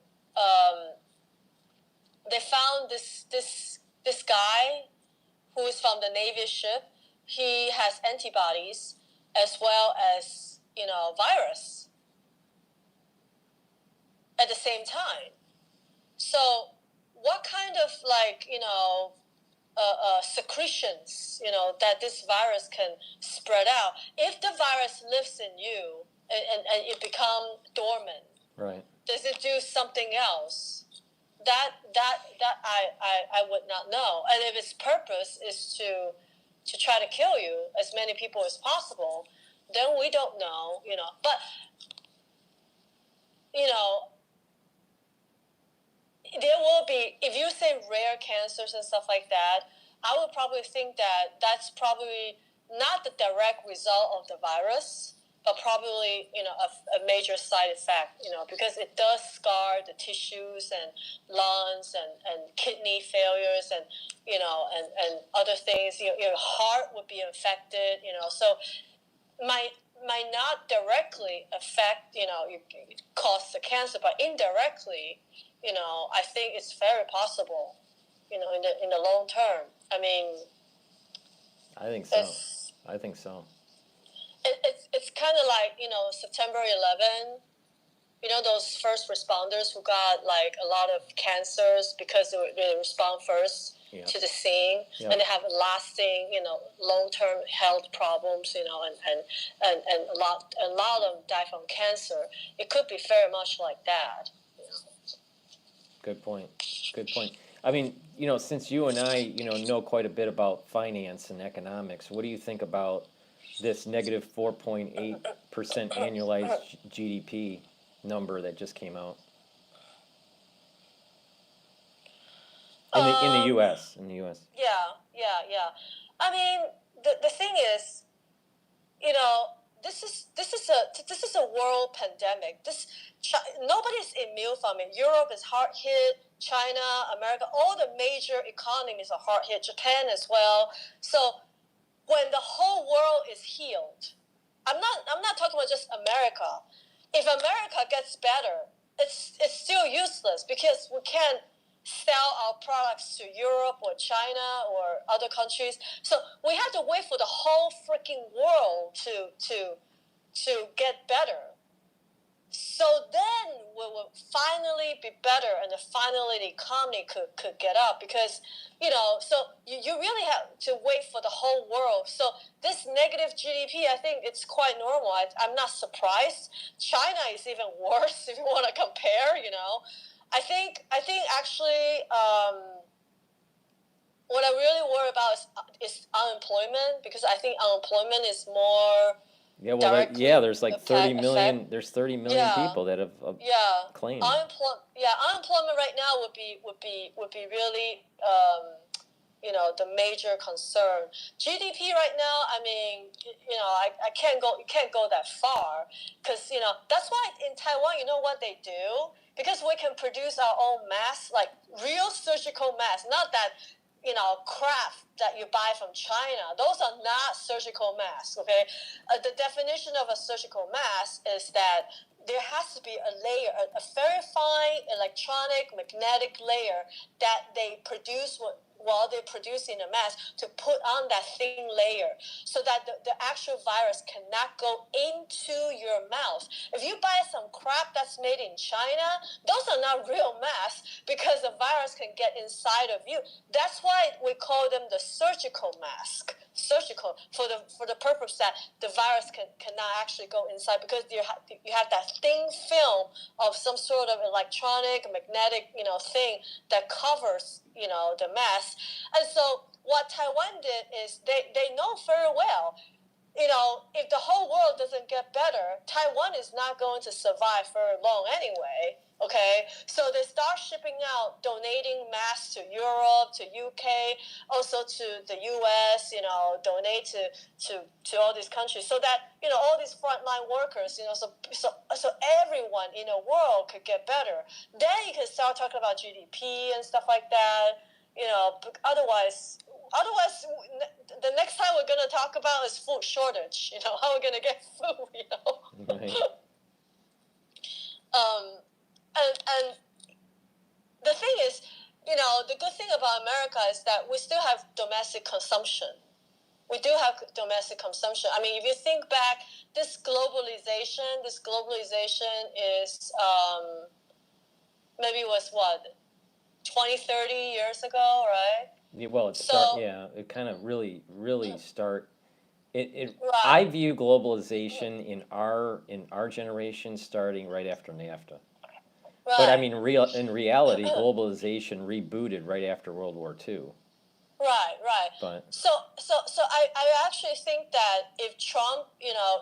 they found this guy who is from the Navy ship. He has antibodies as well as virus at the same time. So what kind of secretions that this virus can spread out? If the virus lives in you and it become dormant, right? Does it do something else? That I would not know. And if its purpose is to try to kill you, as many people as possible, then we don't know, But there will be, if you say rare cancers and stuff like that, I would probably think that that's probably not the direct result of the virus, but probably a major side effect, because it does scar the tissues and lungs and kidney failures and and other things. Your heart would be infected, so might not directly affect cause the cancer, but indirectly, I think it's very possible, in the long term. I mean, I think so. I think so. It's kind of like September 11. Those first responders who got like a lot of cancers because they respond first to the scene, and they have lasting, long-term health problems, and a lot of them die from cancer. It could be very much like that. Good point. Good point. I mean, since you and I, know quite a bit about finance and economics, what do you think about this negative 4.8% annualized GDP number that just came out in the U.S. Yeah. I mean, the thing is, this is a world pandemic. Nobody's immune from it. Europe is hard hit. China, America, all the major economies are hard hit. Japan as well. So when the whole world is healed, I'm not talking about just America. if America gets better, it's still useless because we can't sell our products to Europe or China or other countries. So we have to wait for the whole freaking world to get better. So then we will finally be better, and finally the economy could get up because, so you really have to wait for the whole world. So this negative GDP, I think it's quite normal. I'm not surprised. China is even worse if you want to compare. I think actually. What I really worry about is unemployment, because I think unemployment is more Yeah, well, directly there's like 30 million. affect. There's 30 million Yeah, people that have yeah. claimed. Unemployment right now would be really the major concern. GDP right now, I mean, I can't go that far, because that's why in Taiwan, you know what they do, because we can produce our own masks, like real surgical masks, not that crap that you buy from China. Those are not surgical masks. Okay, the definition of a surgical mask is that there has to be a layer, a very fine electronic magnetic layer that they produce while they're producing the mask, to put on that thin layer so that the actual virus cannot go into your mouth. If you buy some crap that's made in China, those are not real masks, because the virus can get inside of you. That's why we call them the surgical mask. Surgical, for the purpose that the virus cannot actually go inside, because you have that thin film of some sort of electronic magnetic thing that covers the mask. And so what Taiwan did is they know very well, if the whole world doesn't get better, Taiwan is not going to survive very long anyway. Okay, so they start shipping out, donating masks to Europe, to UK, also to the US. Donate to all these countries, so that all these frontline workers, so everyone in the world could get better. Then you can start talking about GDP and stuff like that. Otherwise, the next time we're gonna talk about is food shortage. How we're gonna get food. Right. And the thing is, the good thing about America is that we still have domestic consumption. We do have domestic consumption. I mean, if you think back, this globalization is maybe was what, 20, 30 years ago, right? Yeah, well, it kind of really start. I Right. view globalization in our generation starting right after NAFTA. But I Right. mean, in reality, globalization rebooted right after World War II. Right. But So I actually think that if Trump,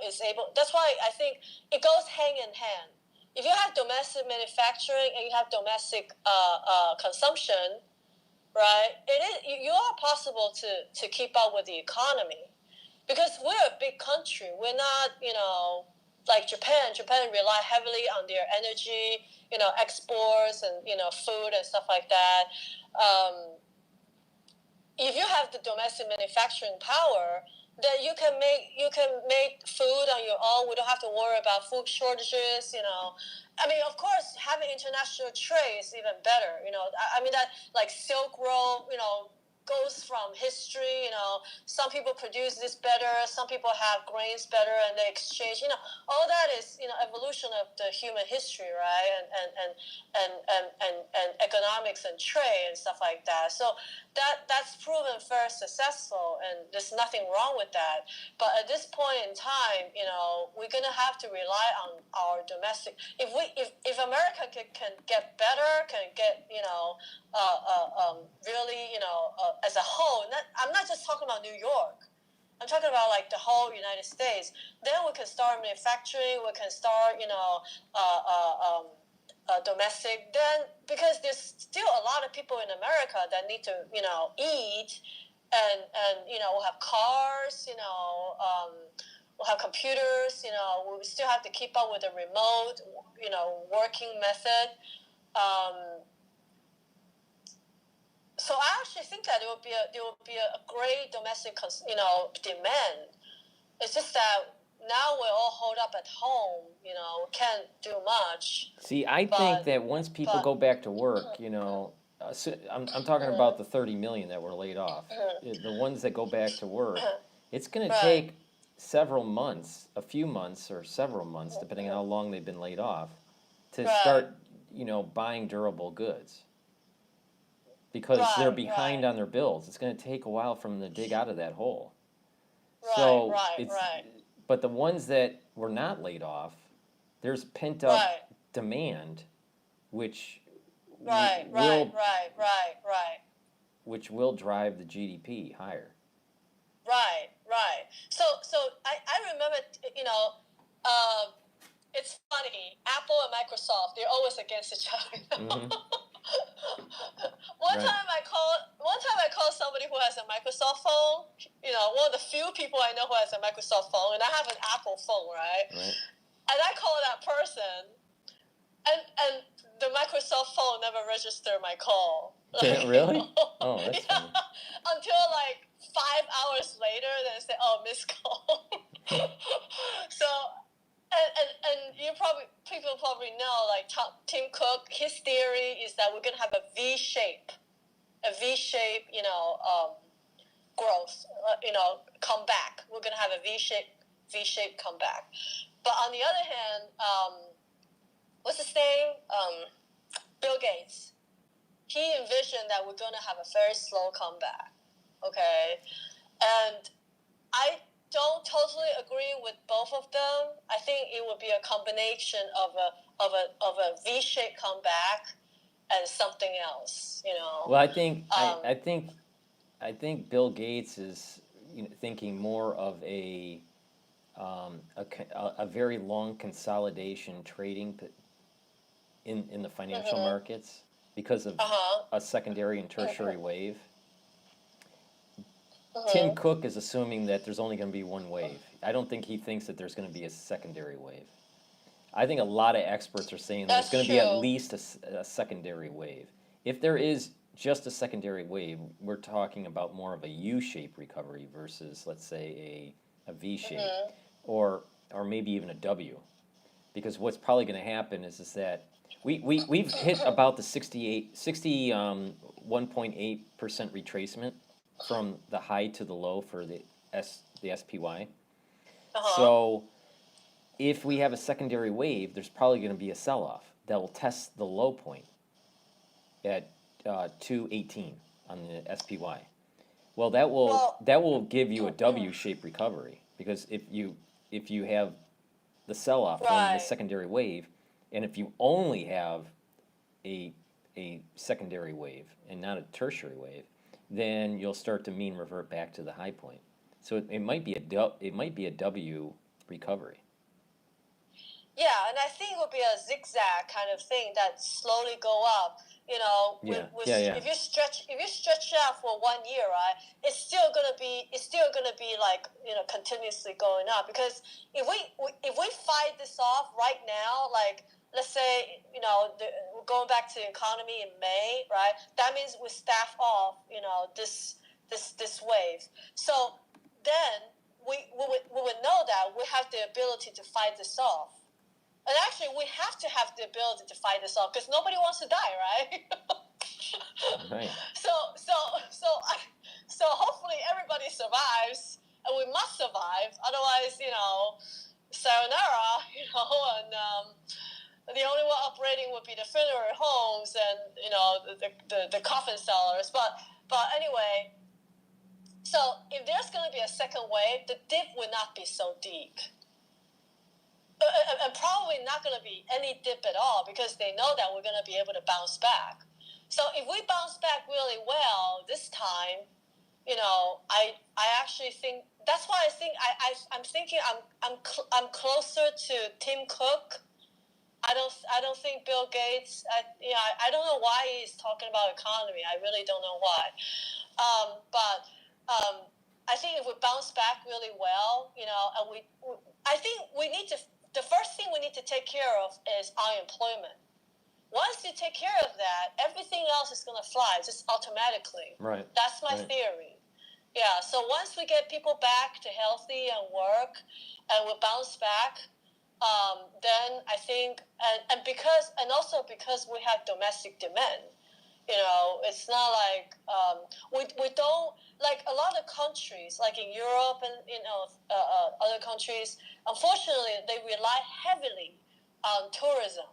is able, that's why I think it goes hand in hand. If you have domestic manufacturing and you have domestic consumption, right, you are possible to keep up with the economy, because we're a big country. We're not, like Japan. Japan rely heavily on their energy, exports and food and stuff like that. If you have the domestic manufacturing power, then you can make food on your own. We don't have to worry about food shortages. I mean, of course, having international trade is even better. I mean that, like, Silk Road, goes from history. Some people produce this better, some people have grains better, and they exchange. All that is evolution of the human history, right? And economics and trade and stuff like that. So that's proven very successful, and there's nothing wrong with that. But at this point in time, we're gonna have to rely on our domestic. If America can get better, can get really as a whole. I'm not just talking about New York. I'm talking about like the whole United States. Then we can start manufacturing. We can start domestic. Then, because there's still a lot of people in America that need to eat, and we'll have cars. We'll have computers. We still have to keep up with the remote working method. So I actually think that there will be a great domestic demand. It's just that now we're all holed up at home, can't do much. See, I think that once people go back to work, I'm talking about the 30 million that were laid off. The ones that go back to work, it's going to Right. take several months, a few months or several months, depending on how long they've been laid off, to Right. start, buying durable goods. Because they're Right, behind right. on their bills. It's going to take a while for them to dig out of that hole. Right, So right, right. but the ones that were not laid off, there's pent up Right. demand, which Right, will right. which will drive the GDP higher. Right. So I remember, it's funny. Apple and Microsoft, they're always against each other. Mm-hmm. One Right. time I called somebody who has a Microsoft phone. One of the few people I know who has a Microsoft phone, and I have an Apple phone, right? Right. And I call that person, and the Microsoft phone never registered my call. Really? Oh, that's funny. Until like 5 hours later, they say, "Oh, missed call." So, and people probably know, like Tim Cook, his theory is that we're gonna have a V shape, growth, comeback. We're gonna have a V shape comeback. But on the other hand, what's his name? Bill Gates. He envisioned that we're gonna have a very slow comeback. Okay, and I don't totally agree with both of them. I think it would be a combination of a V-shaped comeback and something else. Well, I think Bill Gates is thinking more of a very long consolidation trading in the financial markets because of a secondary and tertiary wave. Tim Cook is assuming that there's only going to be one wave. I don't think he thinks that there's going to be a secondary wave. I think a lot of experts are saying there's going to be at least a secondary wave. If there is just a secondary wave, we're talking about more of a U-shaped recovery versus, let's say, a V-shape, or maybe even a W. Because what's probably going to happen is that we've hit about the 61.8% retracement from the high to the low for the SPY. So if we have a secondary wave, there's probably going to be a sell-off that will test the low point at 218 on the SPY. Well, that will give you a W-shaped recovery, because if you have the sell-off from the secondary wave, and if you only have a secondary wave and not a tertiary wave, then you'll start to mean revert back to the high point. So it might be a W recovery. Yeah, and I think it would be a zigzag kind of thing that slowly go up. If you stretch it out for 1 year, right, it's still gonna be like continuously going up, because if we fight this off right now, like let's say we're going back to the economy in May, right? That means we staff off this wave. So then we would know that we have the ability to fight this off. And actually, we have to have the ability to fight this off, because nobody wants to die, right? Right. So hopefully everybody survives, and we must survive. Otherwise, sayonara, and the only one operating would be the funeral homes and the coffin sellers. But anyway, so if there's going to be a second wave, the dip will not be so deep. And probably not going to be any dip at all, because they know that we're going to be able to bounce back. So if we bounce back really well this time, I actually think that's why I'm thinking I'm closer to Tim Cook. I don't think Bill Gates. I don't know why he's talking about economy. I really don't know why. But I think if we bounce back really well, and I think we need to. The first thing we need to take care of is unemployment. Once you take care of that, everything else is going to fly just automatically. Right. That's my theory. Yeah, so once we get people back to healthy and work, and we bounce back, then I think, and also because we have domestic demand, it's not like we don't, like a lot of countries, like in Europe and other countries. Unfortunately, they rely heavily on tourism,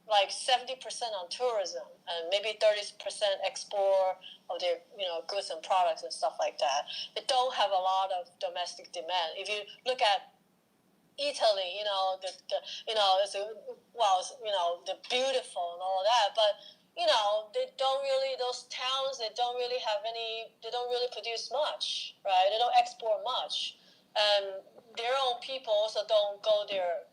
like 70% on tourism, and maybe 30% export of their goods and products and stuff like that. They don't have a lot of domestic demand. If you look at Italy, it's the beautiful and all that, but they don't really, those towns, they don't really produce much, right? They don't export much, and their own people also don't go there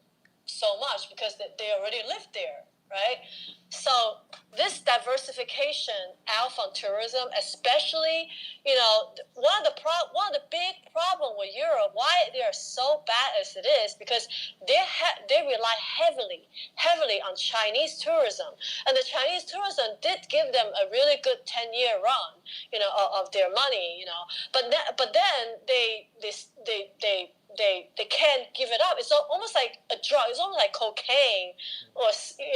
so much because they already live there, right? So this diversification out from tourism, especially, one of the big problem with Europe, why they are so bad as it is, because they rely heavily on Chinese tourism, and the Chinese tourism did give them a really good 10-year run, of their money, but then they can't give it up. It's almost like a drug. It's almost like cocaine or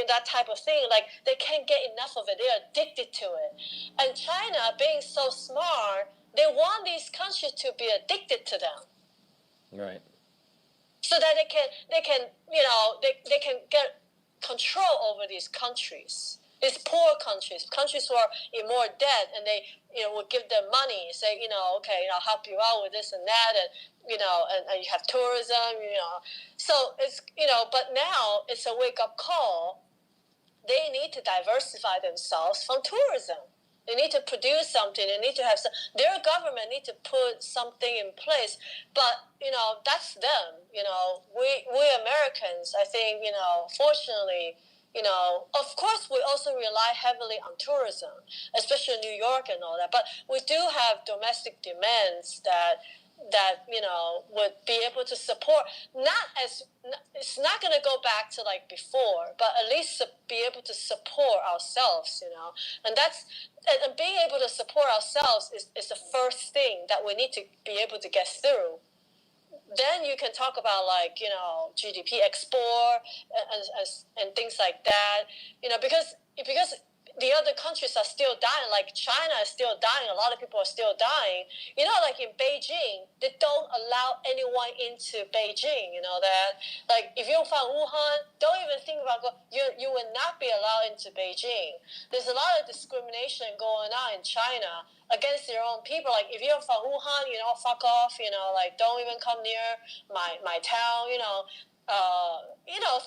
that type of thing. Like they can't get enough of it. They're addicted to it. And China, being so smart, they want these countries to be addicted to them, Right. so that they can get control over these countries. These poor countries who are in more debt, and they will give them money, say okay, I'll help you out with this and that, and and you have tourism, so it's but now it's a wake up call. They need to diversify themselves from tourism. They need to produce something. They need to have their government need to put something in place. But that's them. We Americans, I think, fortunately, of course, we also rely heavily on tourism, especially New York and all that. But we do have domestic demands that would be able to support, it's not going to go back to like before, but at least be able to support ourselves, and being able to support ourselves is the first thing that we need to be able to get through. Then you can talk about like GDP export and things like that, because the other countries are still dying. Like China is still dying. A lot of people are still dying. Like in Beijing, they don't allow anyone into Beijing. That, like, if you're from Wuhan, don't even think about you will not be allowed into Beijing. There's a lot of discrimination going on in China against their own people. Like, if you're from Wuhan, fuck off. Like, don't even come near my town.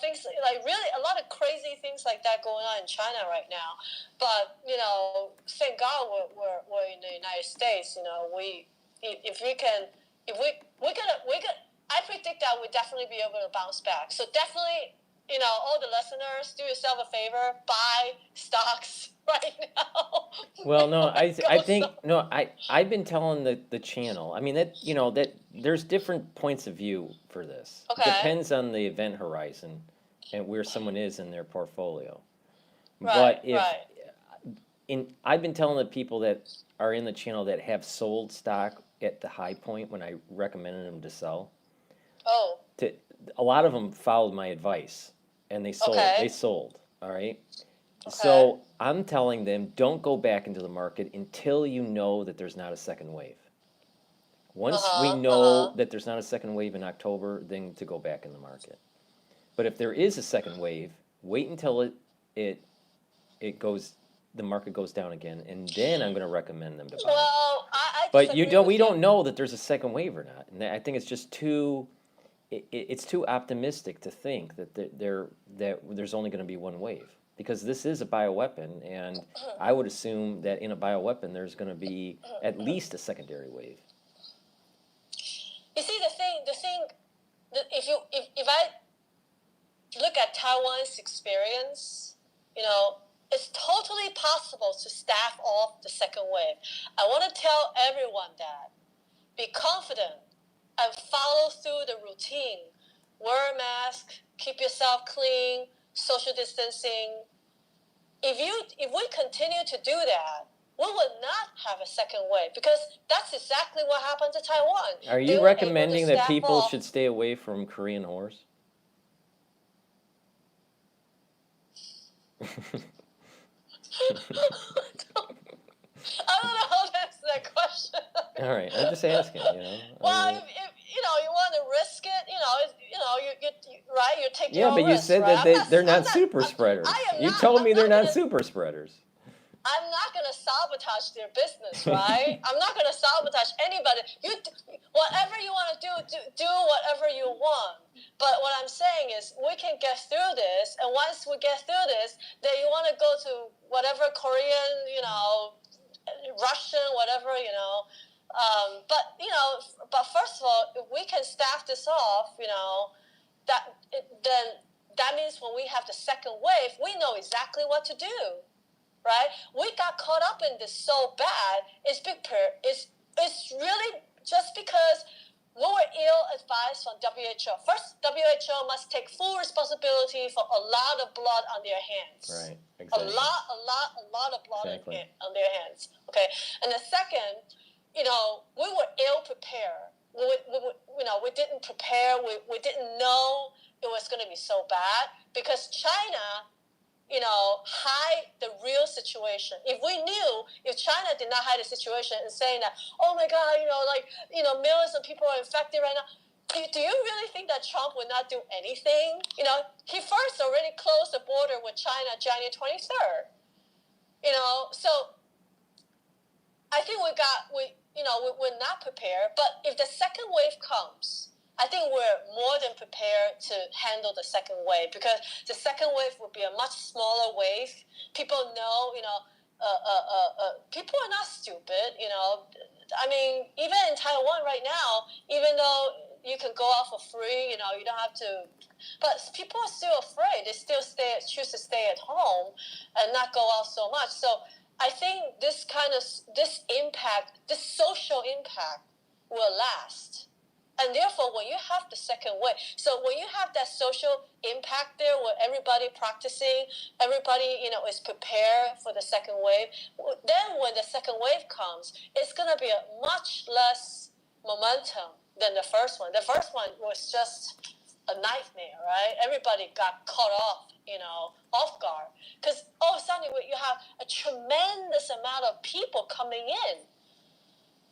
Things like, really a lot of crazy things like that going on in China right now. But thank God we're in the United States. I predict that we'll definitely be able to bounce back. So definitely, all the listeners, do yourself a favor, buy stocks right now. Well, no, I think no, I've been telling the channel. I mean that there's different points of view for this. It Okay. depends on the event horizon and where someone is in their portfolio. Right, But if right. I've been telling the people that are in the channel that have sold stock at the high point when I recommended them to sell. Oh. A lot of them followed my advice and they sold. Okay. They sold. All right. Okay. So I'm telling them, don't go back into the market until you know that there's not a second wave. Once we know that there's not a second wave in October, then to go back in the market. But if there is a second wave, wait until it goes, the market goes down again, and then I'm going to recommend them to buy. Well, I But disagree with we you. don't know that there's a second wave or not, and I think it's just it's too optimistic to think that there's only going to be one wave, because this is a bioweapon, and I would assume that in a bioweapon there's going to be at least a secondary wave. You see, the thing, if I look at Taiwan's experience, it's totally possible to staff off the second wave. I want to tell everyone that. Be confident and follow through the routine. Wear a mask, keep yourself clean, social distancing. If we continue to do that, we would not have a second wave, because that's exactly what happened to Taiwan. Are They you were able to recommending that stave people off. should stay away from Korean horse? I don't know how to answer that question. All right, I'm just asking. Well, if you want to risk it, right, you take Yeah, your but own you risk, said right? that they're not super spreaders. You told me they're not super spreaders. I'm not gonna sabotage their business, right? I'm not gonna sabotage anybody. Whatever you want to do whatever you want. But what I'm saying is, we can get through this, and once we get through this, then you want to go to whatever Korean, Russian, whatever, but first of all, if we can staff this off, then that means when we have the second wave, we know exactly what to do, right? We got caught up in this so bad. It's really just because we were ill-advised from WHO. First, WHO must take full responsibility for a lot of blood on their hands. Right, exactly. A lot of blood exactly. on their hands. Okay, and the second, we were ill-prepared. We didn't prepare. We didn't know it was going to be so bad, because China, hide the real situation. If China did not hide the situation and saying that, oh my God, millions of people are infected right now, do you really think that Trump would not do anything? He first already closed the border with China January 23rd. So I think we're not prepared. But if the second wave comes, I think we're more than prepared to handle the second wave, because the second wave will be a much smaller wave. People know, people are not stupid, I mean, even in Taiwan right now, even though you can go out for free, you don't have to, but people are still afraid. They still choose to stay at home and not go out so much. So I think this social impact will last. And therefore, when you have the second wave, so when you have that social impact there, where everybody practicing, everybody, is prepared for the second wave, then when the second wave comes, it's going to be a much less momentum than the first one. The first one was just a nightmare, right? Everybody got caught off, off guard. Because all of a sudden, you have a tremendous amount of people coming in.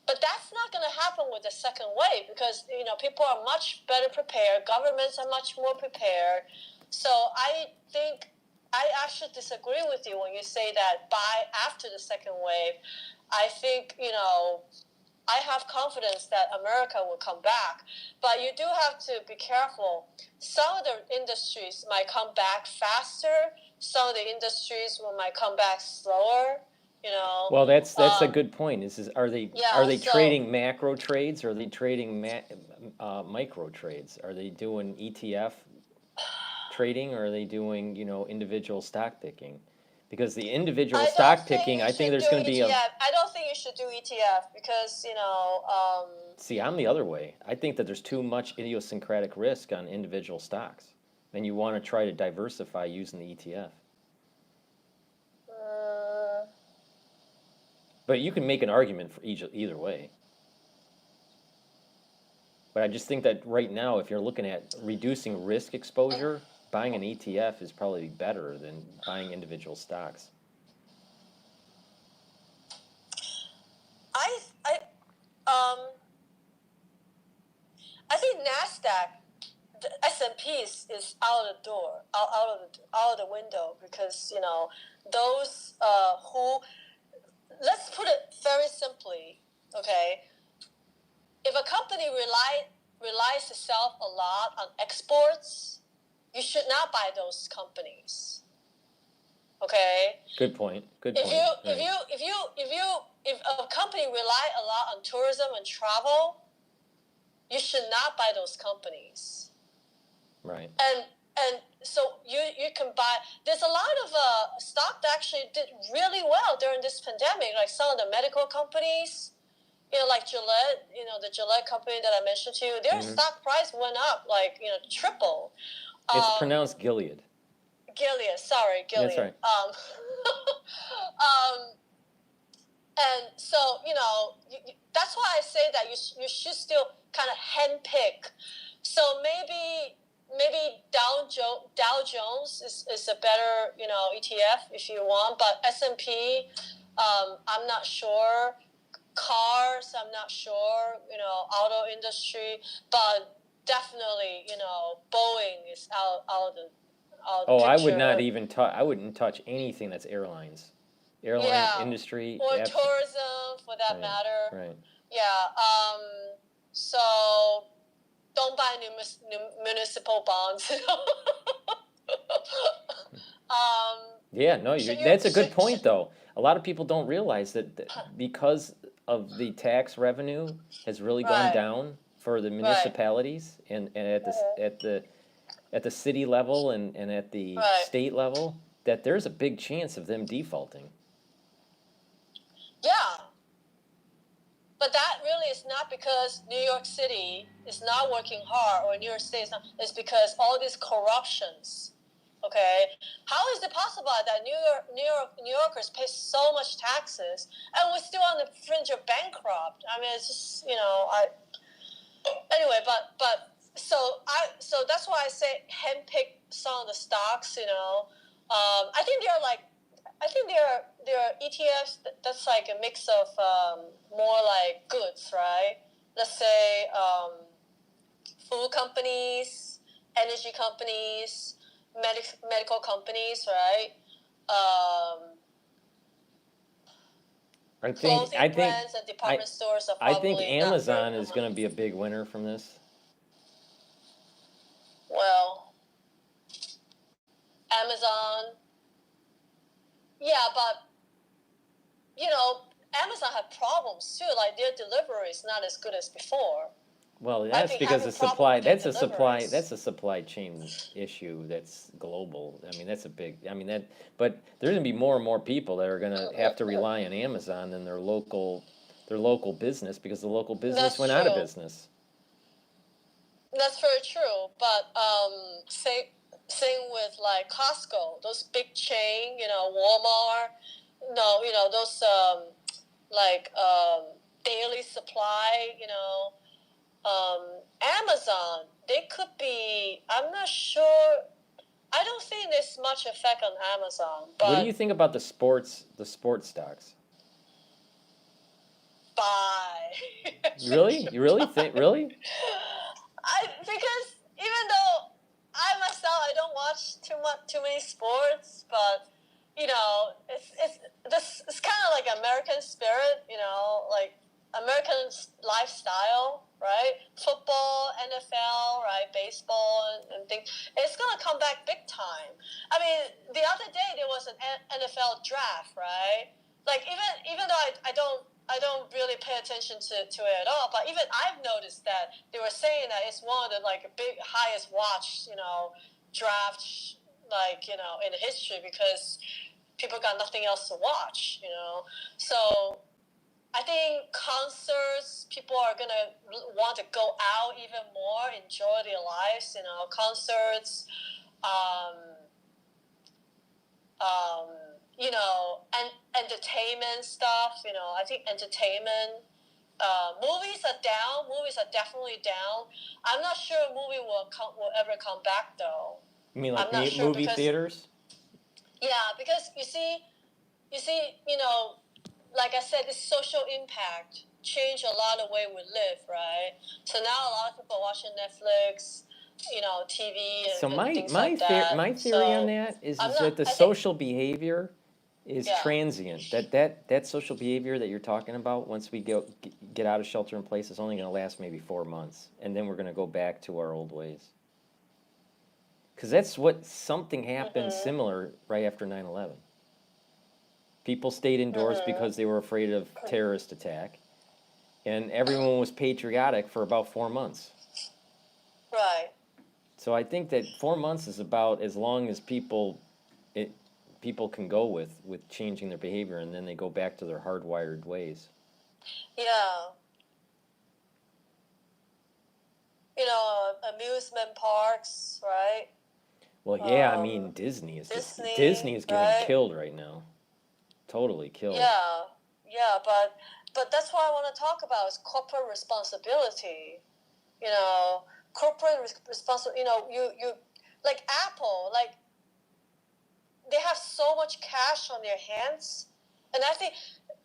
But that's not going to happen with the second wave, because people are much better prepared. Governments are much more prepared. So I think I actually disagree with you when you say that after the second wave. I think I have confidence that America will come back, but you do have to be careful. Some of the industries might come back faster. Some of the industries might come back slower. Well, that's a good point. Are they so, trading macro trades, or are they trading micro trades? Are they doing ETF trading, or are they doing individual stock picking? Because the individual stock picking, I think there's going to be I don't think you should do ETF, because See, I'm the other way. I think that there's too much idiosyncratic risk on individual stocks, and you want to try to diversify using the ETF. But you can make an argument for either way. But I just think that right now, if you're looking at reducing risk exposure, buying an ETF is probably better than buying individual stocks. I think NASDAQ, the S&P is out of the door, out of the window, because those who, let's put it very simply, okay? If a company relies itself a lot on exports, you should not buy those companies. Okay. Good point. Good point. If a company rely a lot on tourism and travel, you should not buy those companies. Right. And so you can buy. There's a lot of stock that actually did really well during this pandemic, like some of the medical companies. Like Gillette, the Gillette company that I mentioned to you, their stock price went up triple. It's pronounced Gilead. Gilead. That's right. And so, that's why I say that you should still kind of handpick. So maybe Dow Jones is a better ETF if you want, but S&P, I'm not sure. Cars, I'm not sure. Auto industry, but definitely Boeing is out Oh, I would not picture. even touch. I wouldn't touch anything that's airlines, airline Yeah, industry. or tourism for that Right, matter. right. Yeah. So don't buy municipal bonds. Yeah, no, should you that's a good should, point, though. A lot of people don't realize that because of the tax revenue has really gone right, down for the right, municipalities and at the city level and at the right. state level, that there's a big chance of them defaulting. Yeah, but that really is not because New York City is not working hard or New York State is not. It's because all these corruptions. Okay, how is it possible that New Yorkers pay so much taxes and we're still on the fringe of bankrupt? I mean, it's just I anyway, but so that's why I say handpick some of the stocks. I think there are ETFs that's like a mix of more like goods, right? Let's say food companies, energy companies, medical companies, right? Um, I think Clothing I think brands and I department stores are I think probably not very Amazon is going to be a big winner from this. well. Amazon, yeah, but Amazon had problems too. Like their delivery is not as good as before. Well, I've that's been because having of problem supply. with their That's a supply. deliveries. That's a supply chain issue. That's global. I mean, that's a big. I mean that. But there's gonna be more and more people that are gonna have to rely on Amazon than their local business because the local business That's went out of true. business. That's very true. But same with like Costco, those big chain, Walmart. No, those like daily supply. Amazon. They could be. I'm not sure. I don't think there's much effect on Amazon, What do you but think about the sports stocks? buy. Really? You really think? Really? Because even though I myself I don't watch too many sports, but it's kind of like American spirit, like American lifestyle, right? Football, NFL, right? Baseball and things. It's gonna come back big time. I mean, the other day there was an NFL draft, right? Like even though I don't really pay attention to it at all. But even I've noticed that they were saying that it's one of the like big highest watched drafts in the history because people got nothing else to watch. So I think concerts, people are gonna want to go out even more, enjoy their lives. Concerts, um, um, and entertainment stuff. I think entertainment. Movies are down. Movies are definitely down. I'm not sure a movie will ever come back though. You mean like I'm not sure movie because theaters? yeah, because you see, like I said, this social impact changed a lot of the way we live, right? So now a lot of people are watching Netflix, TV So and my things my like theor- that. my theory on So that is I'm is not. that the I think social behavior is yeah. transient. That social behavior that you're talking about, once we get out of shelter in place, is only going to last maybe 4 months, and then we're going to go back to our old ways. Because that's what something happened Mhm. similar right after 9/11. People stayed indoors Mhm. because they were afraid of terrorist attack, and everyone was patriotic for about 4 months. Right. So I think that 4 months is about as long as it, people can go with changing their behavior, and then they go back to their hardwired ways. Yeah. Amusement parks, right? Well, yeah, I mean Disney is Disney, Disney is getting right? killed right now, totally killed. Yeah, yeah, but that's what I want to talk about is corporate responsibility. Corporate responsibility. You like Apple, like they have so much cash on their hands, and I think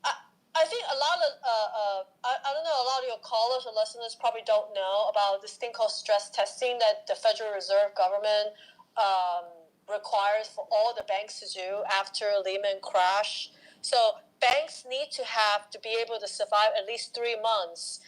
a lot of I don't know, a lot of your callers or listeners probably don't know about this thing called stress testing that the Federal Reserve government requires for all the banks to do after Lehman crash. So banks need to be able to survive at least 3 months,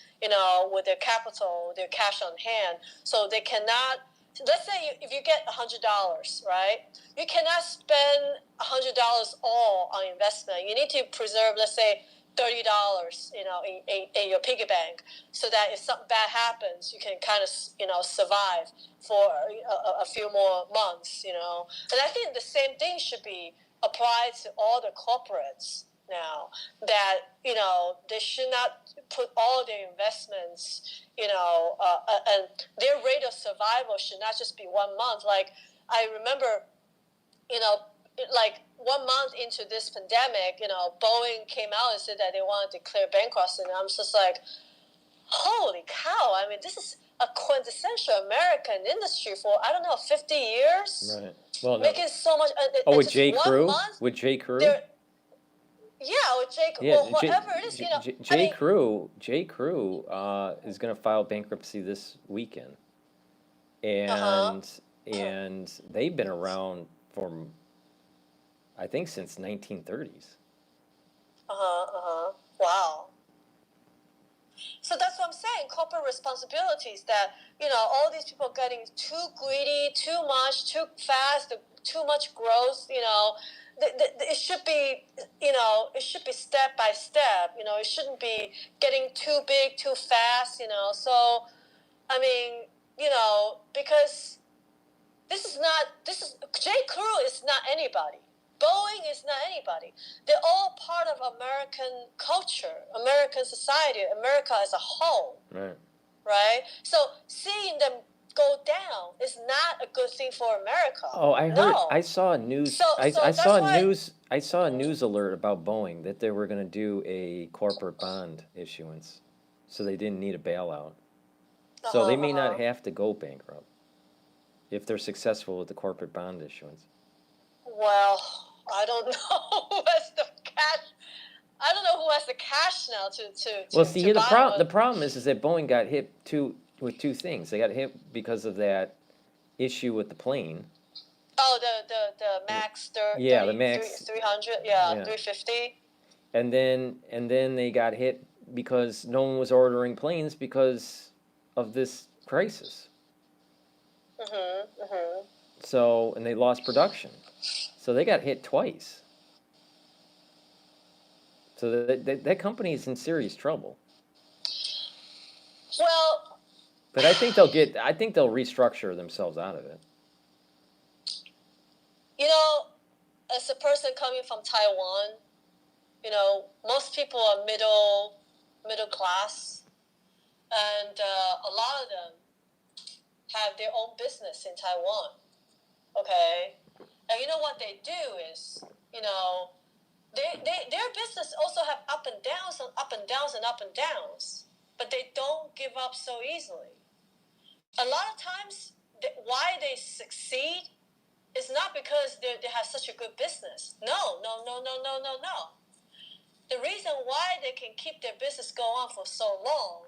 with their capital, their cash on hand. So they cannot. Let's say if you get $100, right? You cannot spend $100 all on investment. You need to preserve, let's say, $30, in your piggy bank, so that if something bad happens, you can kind of, survive for a few more months, And I think the same thing should be applied to all the corporates now. That they should not put all their investments, and their rate of survival should not just be 1 month. Like I remember, like 1 month into this pandemic, Boeing came out and said that they wanted to declare bankruptcy, and I'm just like, holy cow! I mean, this is a quintessential American industry for, I don't know, 50 years, Right. Well, no. making so much. With just J. 1 Crew? month. With J. Crew? Yeah, with Jake, Yeah, or whatever it is, I mean, J. Crew is going to file bankruptcy this weekend, uh huh, and they've been around for, I think, since 1930s. wow. So that's what I'm saying. Corporate responsibilities that, all these people getting too greedy, too much, too fast, too much growth, it should be, it should be step by step, it shouldn't be getting too big, too fast, So, I mean, because J. Crew is not anybody. Boeing is not anybody. They're all part of American culture, American society, America as a whole. Right. Right? So seeing them go down is not a good thing for America. Oh, I heard. No. I saw a news. So I that's saw a why. news. I saw a news alert about Boeing that they were going to do a corporate bond issuance, so they didn't need a bailout. So they may not have to go bankrupt if they're successful with the corporate bond issuance. Well, I don't know who has the cash. I don't know who has the cash now to Well, see, to here buy the problem is that Boeing got hit with two things. They got hit because of that issue with the plane. Oh, the Max Yeah, the Max 300, Yeah. 350. And then they got hit because no one was ordering planes because of this crisis. So, and they lost production. So they got hit twice. So that company is in serious trouble. Well, But I think they'll restructure themselves out of it. as a person coming from Taiwan, most people are middle class, and a lot of them have their own business in Taiwan. Okay, and you know what they do is, their business also have up and downs and up and downs and up and downs, but they don't give up so easily. A lot of times, why they succeed is not because they have such a good business. No. The reason why they can keep their business going on for so long,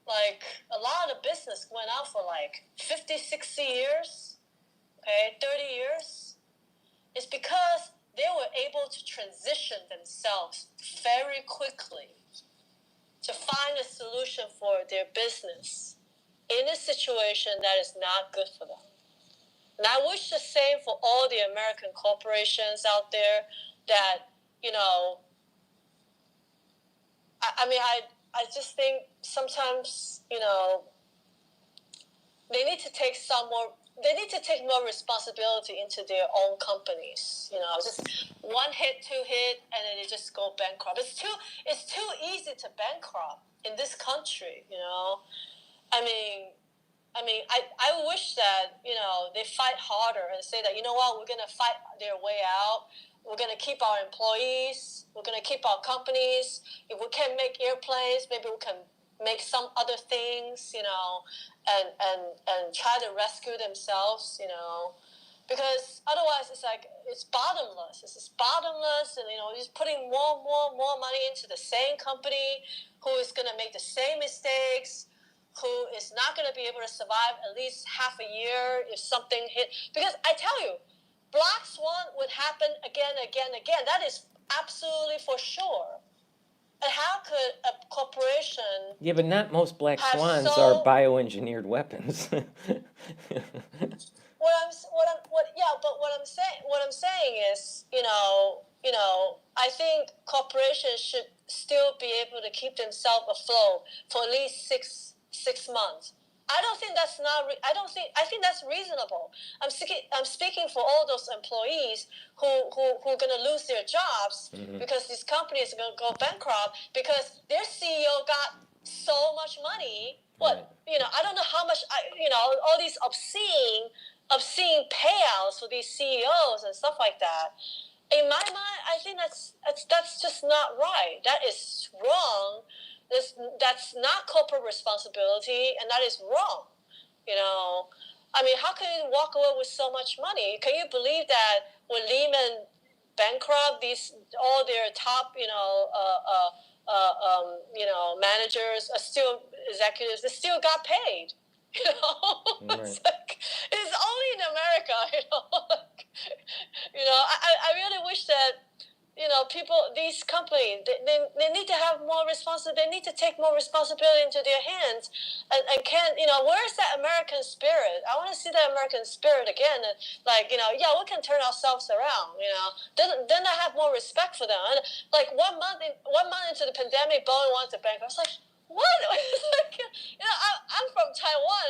like a lot of business went on for like 50, 60 years, okay, 30 years, is because they were able to transition themselves very quickly to find a solution for their business in a situation that is not good for them. And I wish the same for all the American corporations out there that, I just think sometimes, they need to take more responsibility into their own companies. Just one hit, two hit, and then they just go bankrupt. It's too easy to bankrupt in this country. I wish that they fight harder and say that we're gonna fight their way out. we're going to keep our employees. We're going to keep our companies. If we can't make airplanes, maybe we can make some other things, and try to rescue themselves, because otherwise it's bottomless. It's just bottomless, and just putting more money into the same company who is going to make the same mistakes, who is not going to be able to survive at least half a year if something hit. Because I tell you, Black Swan would happen again. That is absolutely for sure. And how could a corporation? Yeah, but not most black have swans so are bioengineered weapons. What I'm saying is, I think corporations should still be able to keep themselves afloat for at least six months. I don't think that's not. I think that's reasonable. I'm speaking for all those employees who are going to lose their jobs because these companies are going to go bankrupt because their CEO got so much money. Right. I don't know how much. All these obscene payouts for these CEOs and stuff like that. In my mind, I think that's just not right. That is wrong. That's not corporate responsibility, and that is wrong. How can you walk away with so much money? Can you believe that when Lehman bankrupt, all their top managers are still executives? They still got paid. Right. It's only in America. I really wish that these companies, they need to have more responsibility. They need to take more responsibility into their hands, and can't, where's that American spirit? I want to see that American spirit again. And we can turn ourselves around. Then I have more respect for them. And like 1 month into the pandemic, Boeing wants to bankrupt. I was like, what? I'm from Taiwan.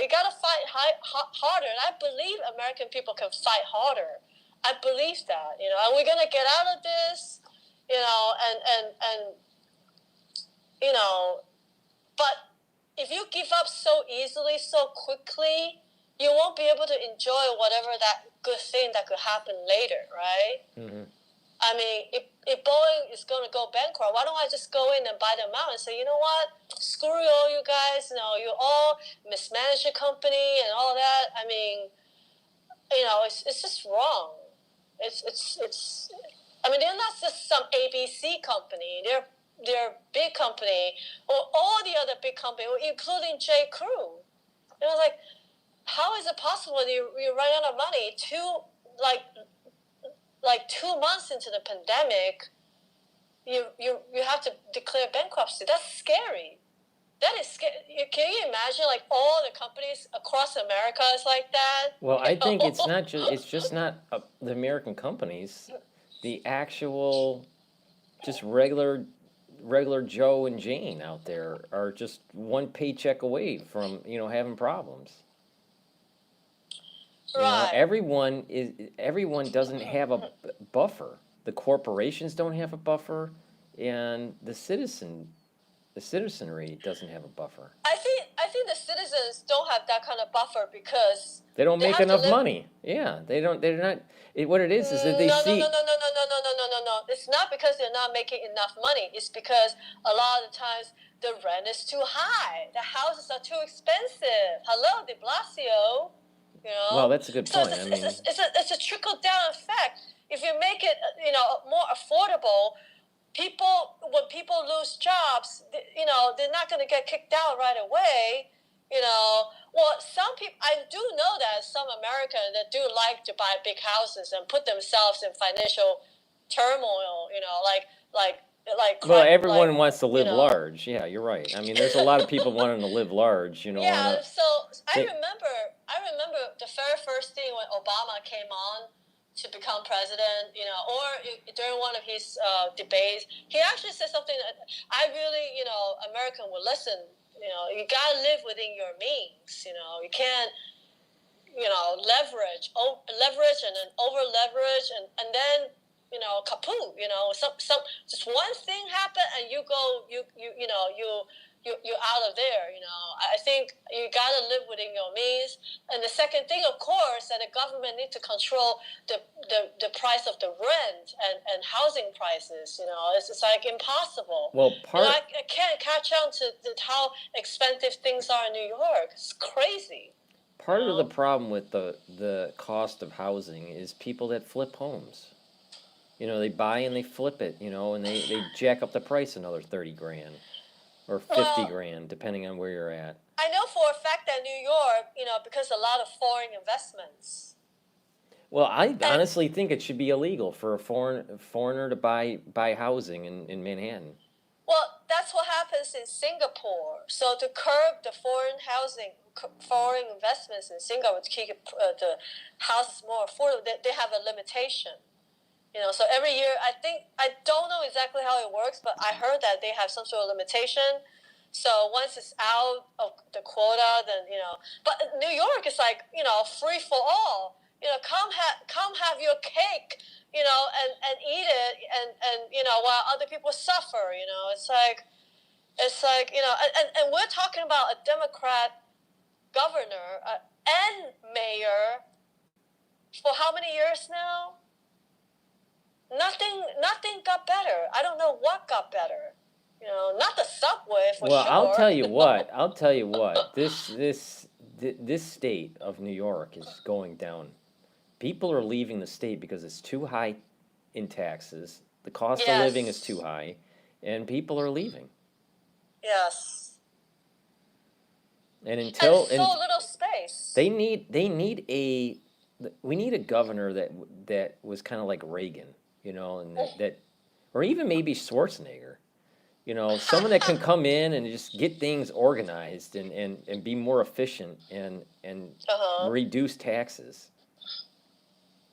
You gotta fight harder, and I believe American people can fight harder. I believe that, and we're gonna get out of this, and but if you give up so easily, so quickly, you won't be able to enjoy whatever that good thing that could happen later, right? Mm-hmm. If Boeing is going to go bankrupt, why don't I just go in and buy them out and say, you know what, screw you all, you guys, you all mismanage the company and all that. It's just wrong. They're not just some ABC company. They're a big company, or all the other big companies, including J. Crew. How is it possible that you run out of money? 2 months into the pandemic, you have to declare bankruptcy. That's scary. That is scary. Can you imagine, all the companies across America is like that? Well, I think it's just not the American companies. The actual, just regular Joe and Jane out there are just one paycheck away from having problems. Right. Everyone doesn't have a buffer. The corporations don't have a buffer, and the citizenry doesn't have a buffer. I think the citizens don't have that kind of buffer because they don't make enough money. Yeah, they don't. They're not. What it is that they see. No. It's not because they're not making enough money. It's because a lot of the times the rent is too high. The houses are too expensive. Hello, De Blasio. Well, that's a good point. It's a trickle down effect. If you make it, more affordable, when people lose jobs, they're not going to get kicked out right away. Well, some people, I do know that some Americans that do like to buy big houses and put themselves in financial turmoil. Well, everyone wants to live large. Yeah, you're right. There's a lot of people wanting to live large. Yeah. I remember the very first thing when Obama came on to become president, or during one of his debates, he actually said something that I really, American would listen. You gotta live within your means. You can't, leverage and then over leverage, and then kaput. Some just one thing happened and you you're out of there. I think you gotta live within your means. And the second thing, of course, that the government need to control the price of the rent and housing prices. It's like impossible. Well, I can't catch on to how expensive things are in New York. It's crazy. part of the problem with the cost of housing is people that flip homes. They buy and they flip it, and they jack up the price another 30 grand or 50 Well, grand, depending on where you're at. I know for a fact that New York, because a lot of foreign investments. Well, I And honestly think it should be illegal for a foreigner to buy housing in Manhattan. well, that's what happens in Singapore. So to curb the foreign investments in Singapore to keep the houses more affordable, they have a limitation. So every year, I don't know exactly how it works, but I heard that they have some sort of limitation. So once it's out of the quota, then But New York is like free for all. Come have your cake, and eat it, and while other people suffer. It's like and we're talking about a Democrat governor and mayor for how many years now? Nothing got better. I don't know what got better. Not the subway for Well, sure. I'll tell you what. I'll tell you what. This state of New York is going down. People are leaving the state because it's too high in taxes. The cost of living is too Yes. high, and people are leaving. Yes. And And until so and little space. we need a governor that was kind of like Reagan, and that or even maybe Schwarzenegger. Someone that can come in and just get things organized and be more efficient and Uh-huh. reduce taxes.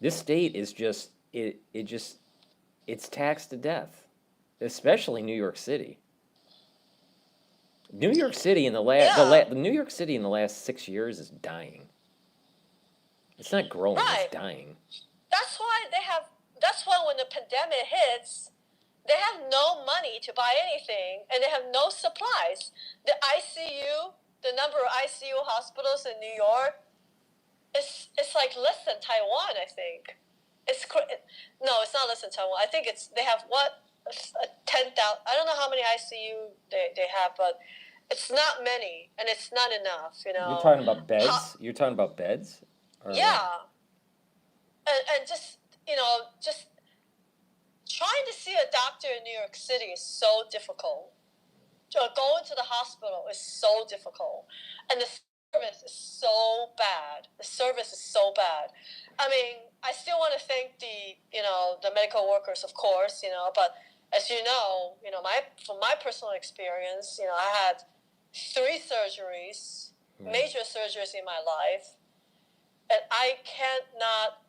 This state is just it's taxed to death, especially New York City. New York City in Yeah. the New York City in the last 6 years is dying. It's not growing, it's Right. dying. That's why when the pandemic hits, they have no money to buy anything and they have no supplies. The ICU, the number of ICU hospitals in New York, it's like less than Taiwan, I think. No, it's not less than Taiwan. I think they have what 10,000. I don't know how many ICU they have, but it's not many and it's not enough. You're talking about How, beds? You're talking about beds? Or what? yeah, and just trying to see a doctor in New York City is so difficult. Going to the hospital is so difficult, and the service is so bad. The service is so bad. I mean, I still want to thank the medical workers, of course, but as from my personal experience, I had 3 surgeries, Right. major surgeries in my life, and I cannot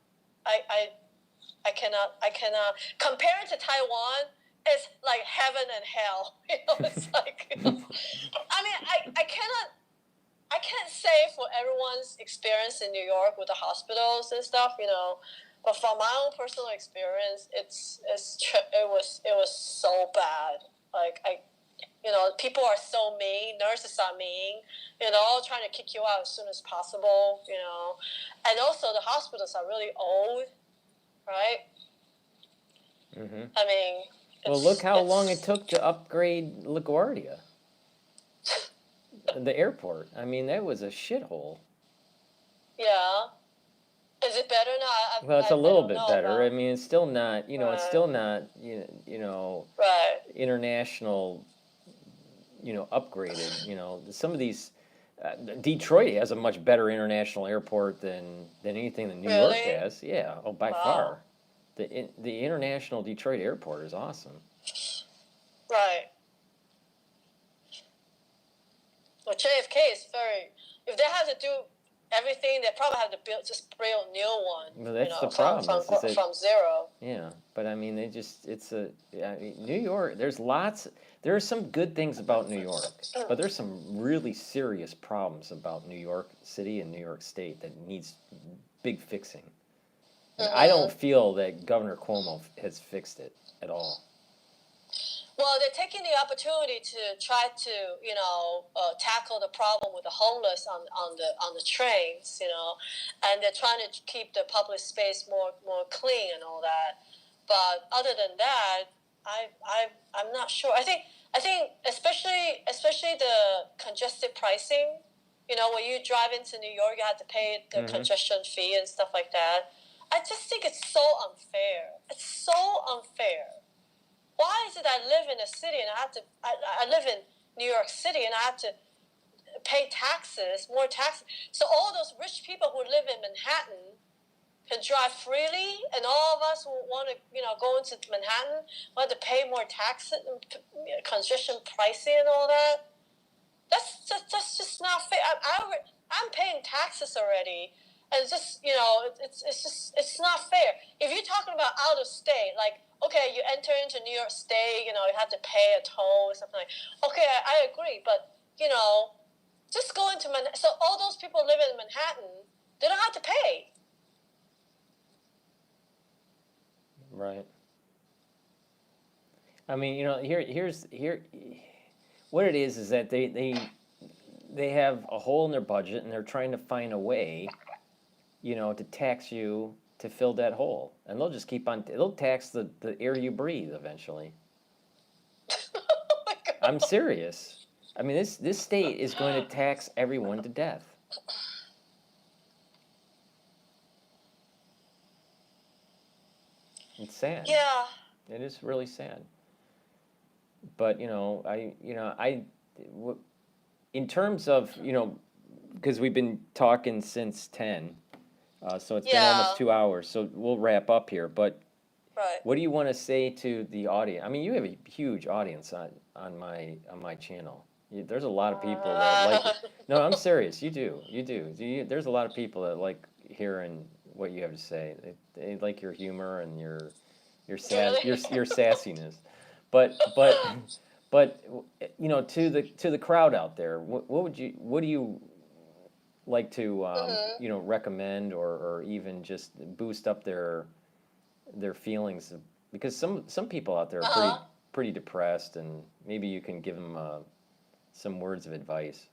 compare it to Taiwan. It's like heaven and hell. It's like I mean, I can't say for everyone's experience in New York with the hospitals and stuff, but from my own personal experience, it was so bad. Like people are so mean. Nurses are mean. All trying to kick you out as soon as possible. And also the hospitals are really old, right? Mm-hmm. I mean, Well, look how long it took to upgrade LaGuardia, the airport. I mean, that was a shithole. Yeah. Is it better now? Well, it's a I little don't bit know better. I about. mean, it's still not, it's Right. still not, Right. international, upgraded. Some of these, Detroit has a much better international airport than anything that New York Really? has. Yeah, oh, by Wow. far. The international Detroit airport is awesome. Right. Well, JFK is very. If they have to do everything, they probably have to build a new one. Well, that's the problem. From zero. Yeah, but I mean, I mean, New York. There are some good things about New York, but there's some really serious problems about New York City and New York State that needs big fixing. And I don't feel that Governor Cuomo has fixed it at all. Well, they're taking the opportunity to try to, tackle the problem with the homeless on the trains, and they're trying to keep the public space more clean and all that. But other than that, I'm not sure. I think especially the congested pricing. When you drive into New York, you have to pay the congestion fee and stuff like that. I just think it's so unfair. It's so unfair. Why is it I live in a city and I live in New York City and I have to pay taxes, more taxes? So all those rich people who live in Manhattan can drive freely, and all of us who want to, go into Manhattan want to pay more taxes, congestion pricing, and all that. That's just not fair. I'm paying taxes already, and it's just it's not fair. If you're talking about out of state, like okay, you enter into New York State, you have to pay a toll or something like. Okay, I agree, but just go into Manhattan. So all those people live in Manhattan, they don't have to pay. Right. I mean, here's what it is that they have a hole in their budget and they're trying to find a way, to tax you to fill that hole, and they'll just keep on. They'll tax the air you breathe eventually. Oh my God. I'm serious. I mean, this state is going to tax everyone to death. It's sad. Yeah. It is really sad. But in terms of because we've been talking since 10, so it's been almost 2 hours. So we'll wrap up here. But Right. what do you want to say to the audience? I mean, you have a huge audience on my channel. There's a lot of people that like it. No, I'm serious. You do. There's a lot of people that like hearing what you have to say. They like your humor and your Really? your sassiness. But to the crowd out there, what do you like to recommend or even just boost up their feelings, because some people out there are pretty depressed, and maybe you can give them some words of advice.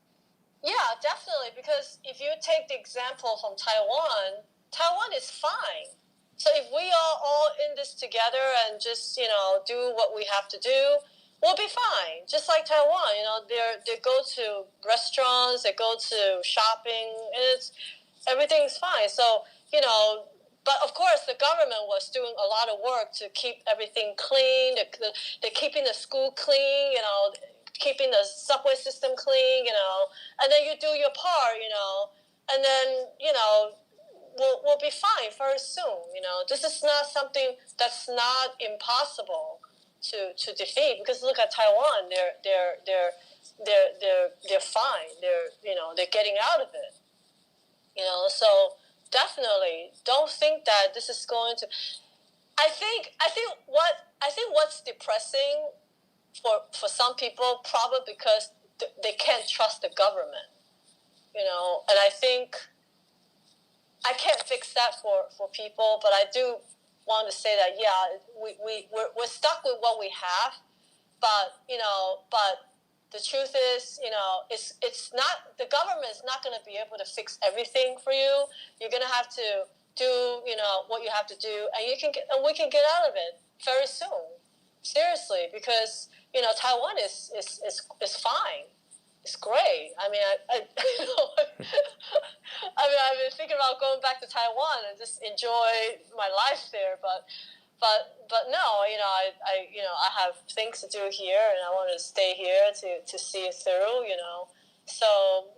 Yeah, definitely. Because if you take the example from Taiwan, Taiwan is fine. So if we are all in this together and just do what we have to do, we'll be fine. Just like Taiwan, they go to restaurants, they go to shopping, and everything's fine. So but of course, the government was doing a lot of work to keep everything clean. They're keeping the school clean, keeping the subway system clean, and then you do your part, and then, we'll be fine very soon. This is not something that's not impossible to defeat, because look at Taiwan. They're fine. They're getting out of it. So definitely don't think that this is going to. I think what's depressing for some people, probably because they can't trust the government, and I think I can't fix that for people, but I do want to say that we're stuck with what we have, but the truth is, it's not, the government is not going to be able to fix everything for you. You're going to have to do, what you have to do, and we can get out of it very soon. Seriously, because Taiwan is fine. It's great. I mean, I've been thinking about going back to Taiwan and just enjoy my life there, but no, I have things to do here, and I want to stay here to see it through, So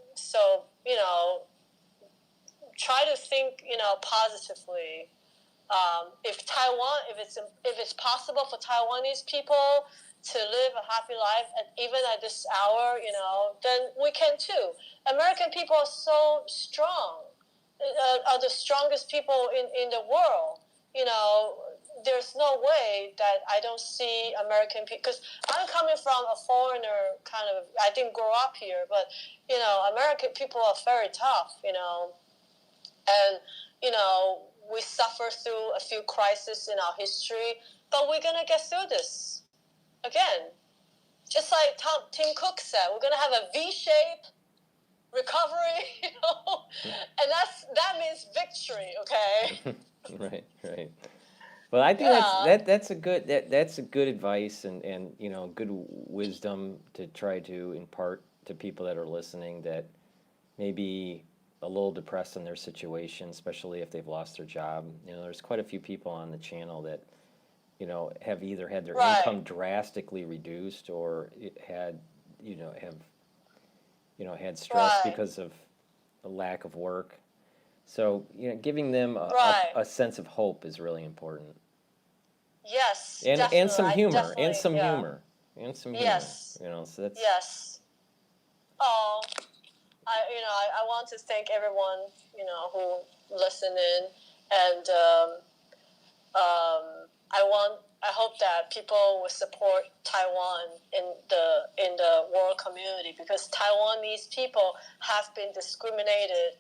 try to think, positively. If it's possible for Taiwanese people to live a happy life, and even at this hour, then we can too. American people are so strong, are the strongest people in the world. There's no way that I don't see American people, because I'm coming from a foreigner kind of. I didn't grow up here, but American people are very tough. And we suffer through a few crises in our history, but we're gonna get through this again. just like Tim Cook said, we're gonna have a V-shape recovery, and that means victory. Okay. Right. Well, I think Yeah. that's a good advice and good wisdom to try to impart to people that are listening that maybe a little depressed in their situation, especially if they've lost their job. There's quite a few people on the channel that have either had their Right. income drastically reduced or have had stress Right. because of a lack of work. So giving them Right. a sense of hope is really important. Yes, And definitely. some I humor, and definitely, some yeah. humor, and some humor. Yes. So that's Yes. Oh, I want to thank everyone, who listened in, and I hope that people will support Taiwan in the world community, because Taiwanese people have been discriminated,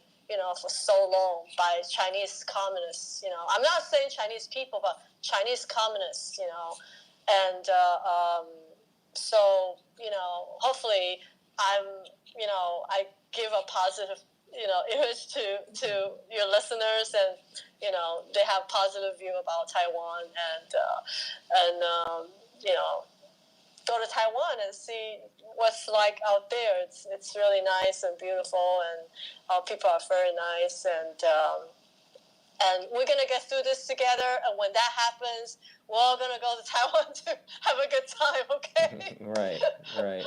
for so long by Chinese communists. I'm not saying Chinese people, but Chinese communists. And so hopefully I'm I give a positive image to your listeners, and they have positive view about Taiwan, and go to Taiwan and see what's like out there. It's really nice and beautiful, and our people are very nice, and we're gonna get through this together. And when that happens, we're all gonna go to Taiwan to have a good time. Okay. right. Right.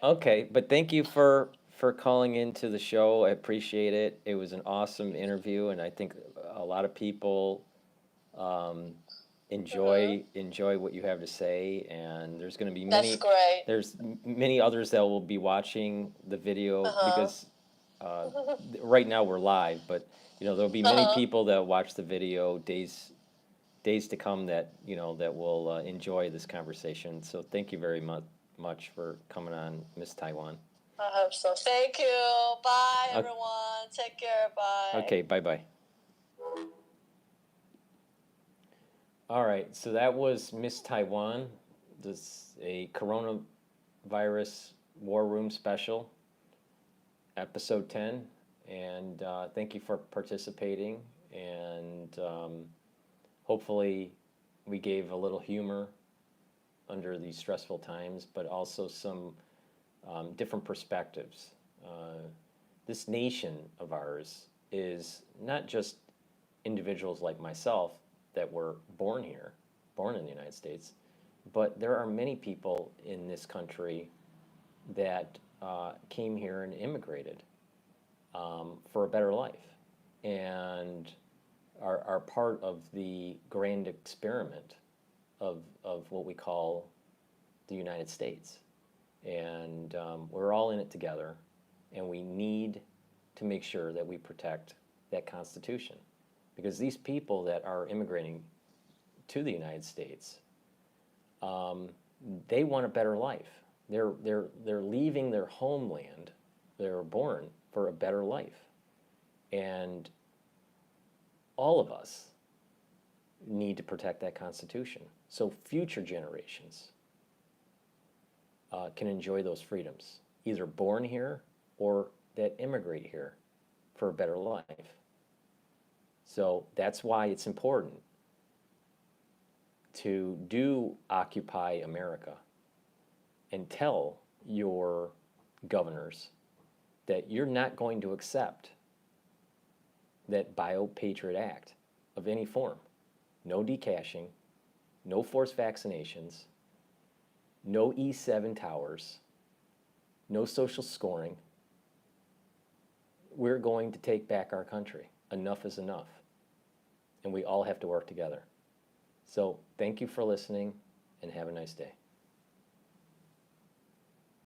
Okay, but thank you for calling into the show. I appreciate it. It was an awesome interview, and I think a lot of people um, enjoy what you have to say. And there's going to be That's great. many others that will be watching the video Uh-huh. because right now we're live, but there'll be many Uh-huh. people that watch the video days to come that that will enjoy this conversation. So thank you very much for coming on, Miss Taiwan. I hope so. Thank you. Bye, Uh, everyone. Take care. Bye. okay, bye. All right, so that was Miss Taiwan. This is a coronavirus war room special, episode 10. And thank you for participating. And hopefully, we gave a little humor under these stressful times, but also some different perspectives. This nation of ours is not just individuals like myself that were born here, born in the United States, but there are many people in this country that came here and immigrated for a better life and are part of the grand experiment of what we call the United States. And we're all in it together, and we need to make sure that we protect that Constitution. Because these people that are immigrating to the United States, they want a better life. They're leaving their homeland, they were born for a better life. And all of us need to protect that Constitution so future generations can enjoy those freedoms, either born here or that immigrate here for a better life. So that's why it's important to do Occupy America and tell your governors that you're not going to accept that Bio-Patriot Act of any form. No decashing, no forced vaccinations, no E7 towers, no social scoring. We're going to take back our country. Enough is enough. And we all have to work together. So thank you for listening, and have a nice day.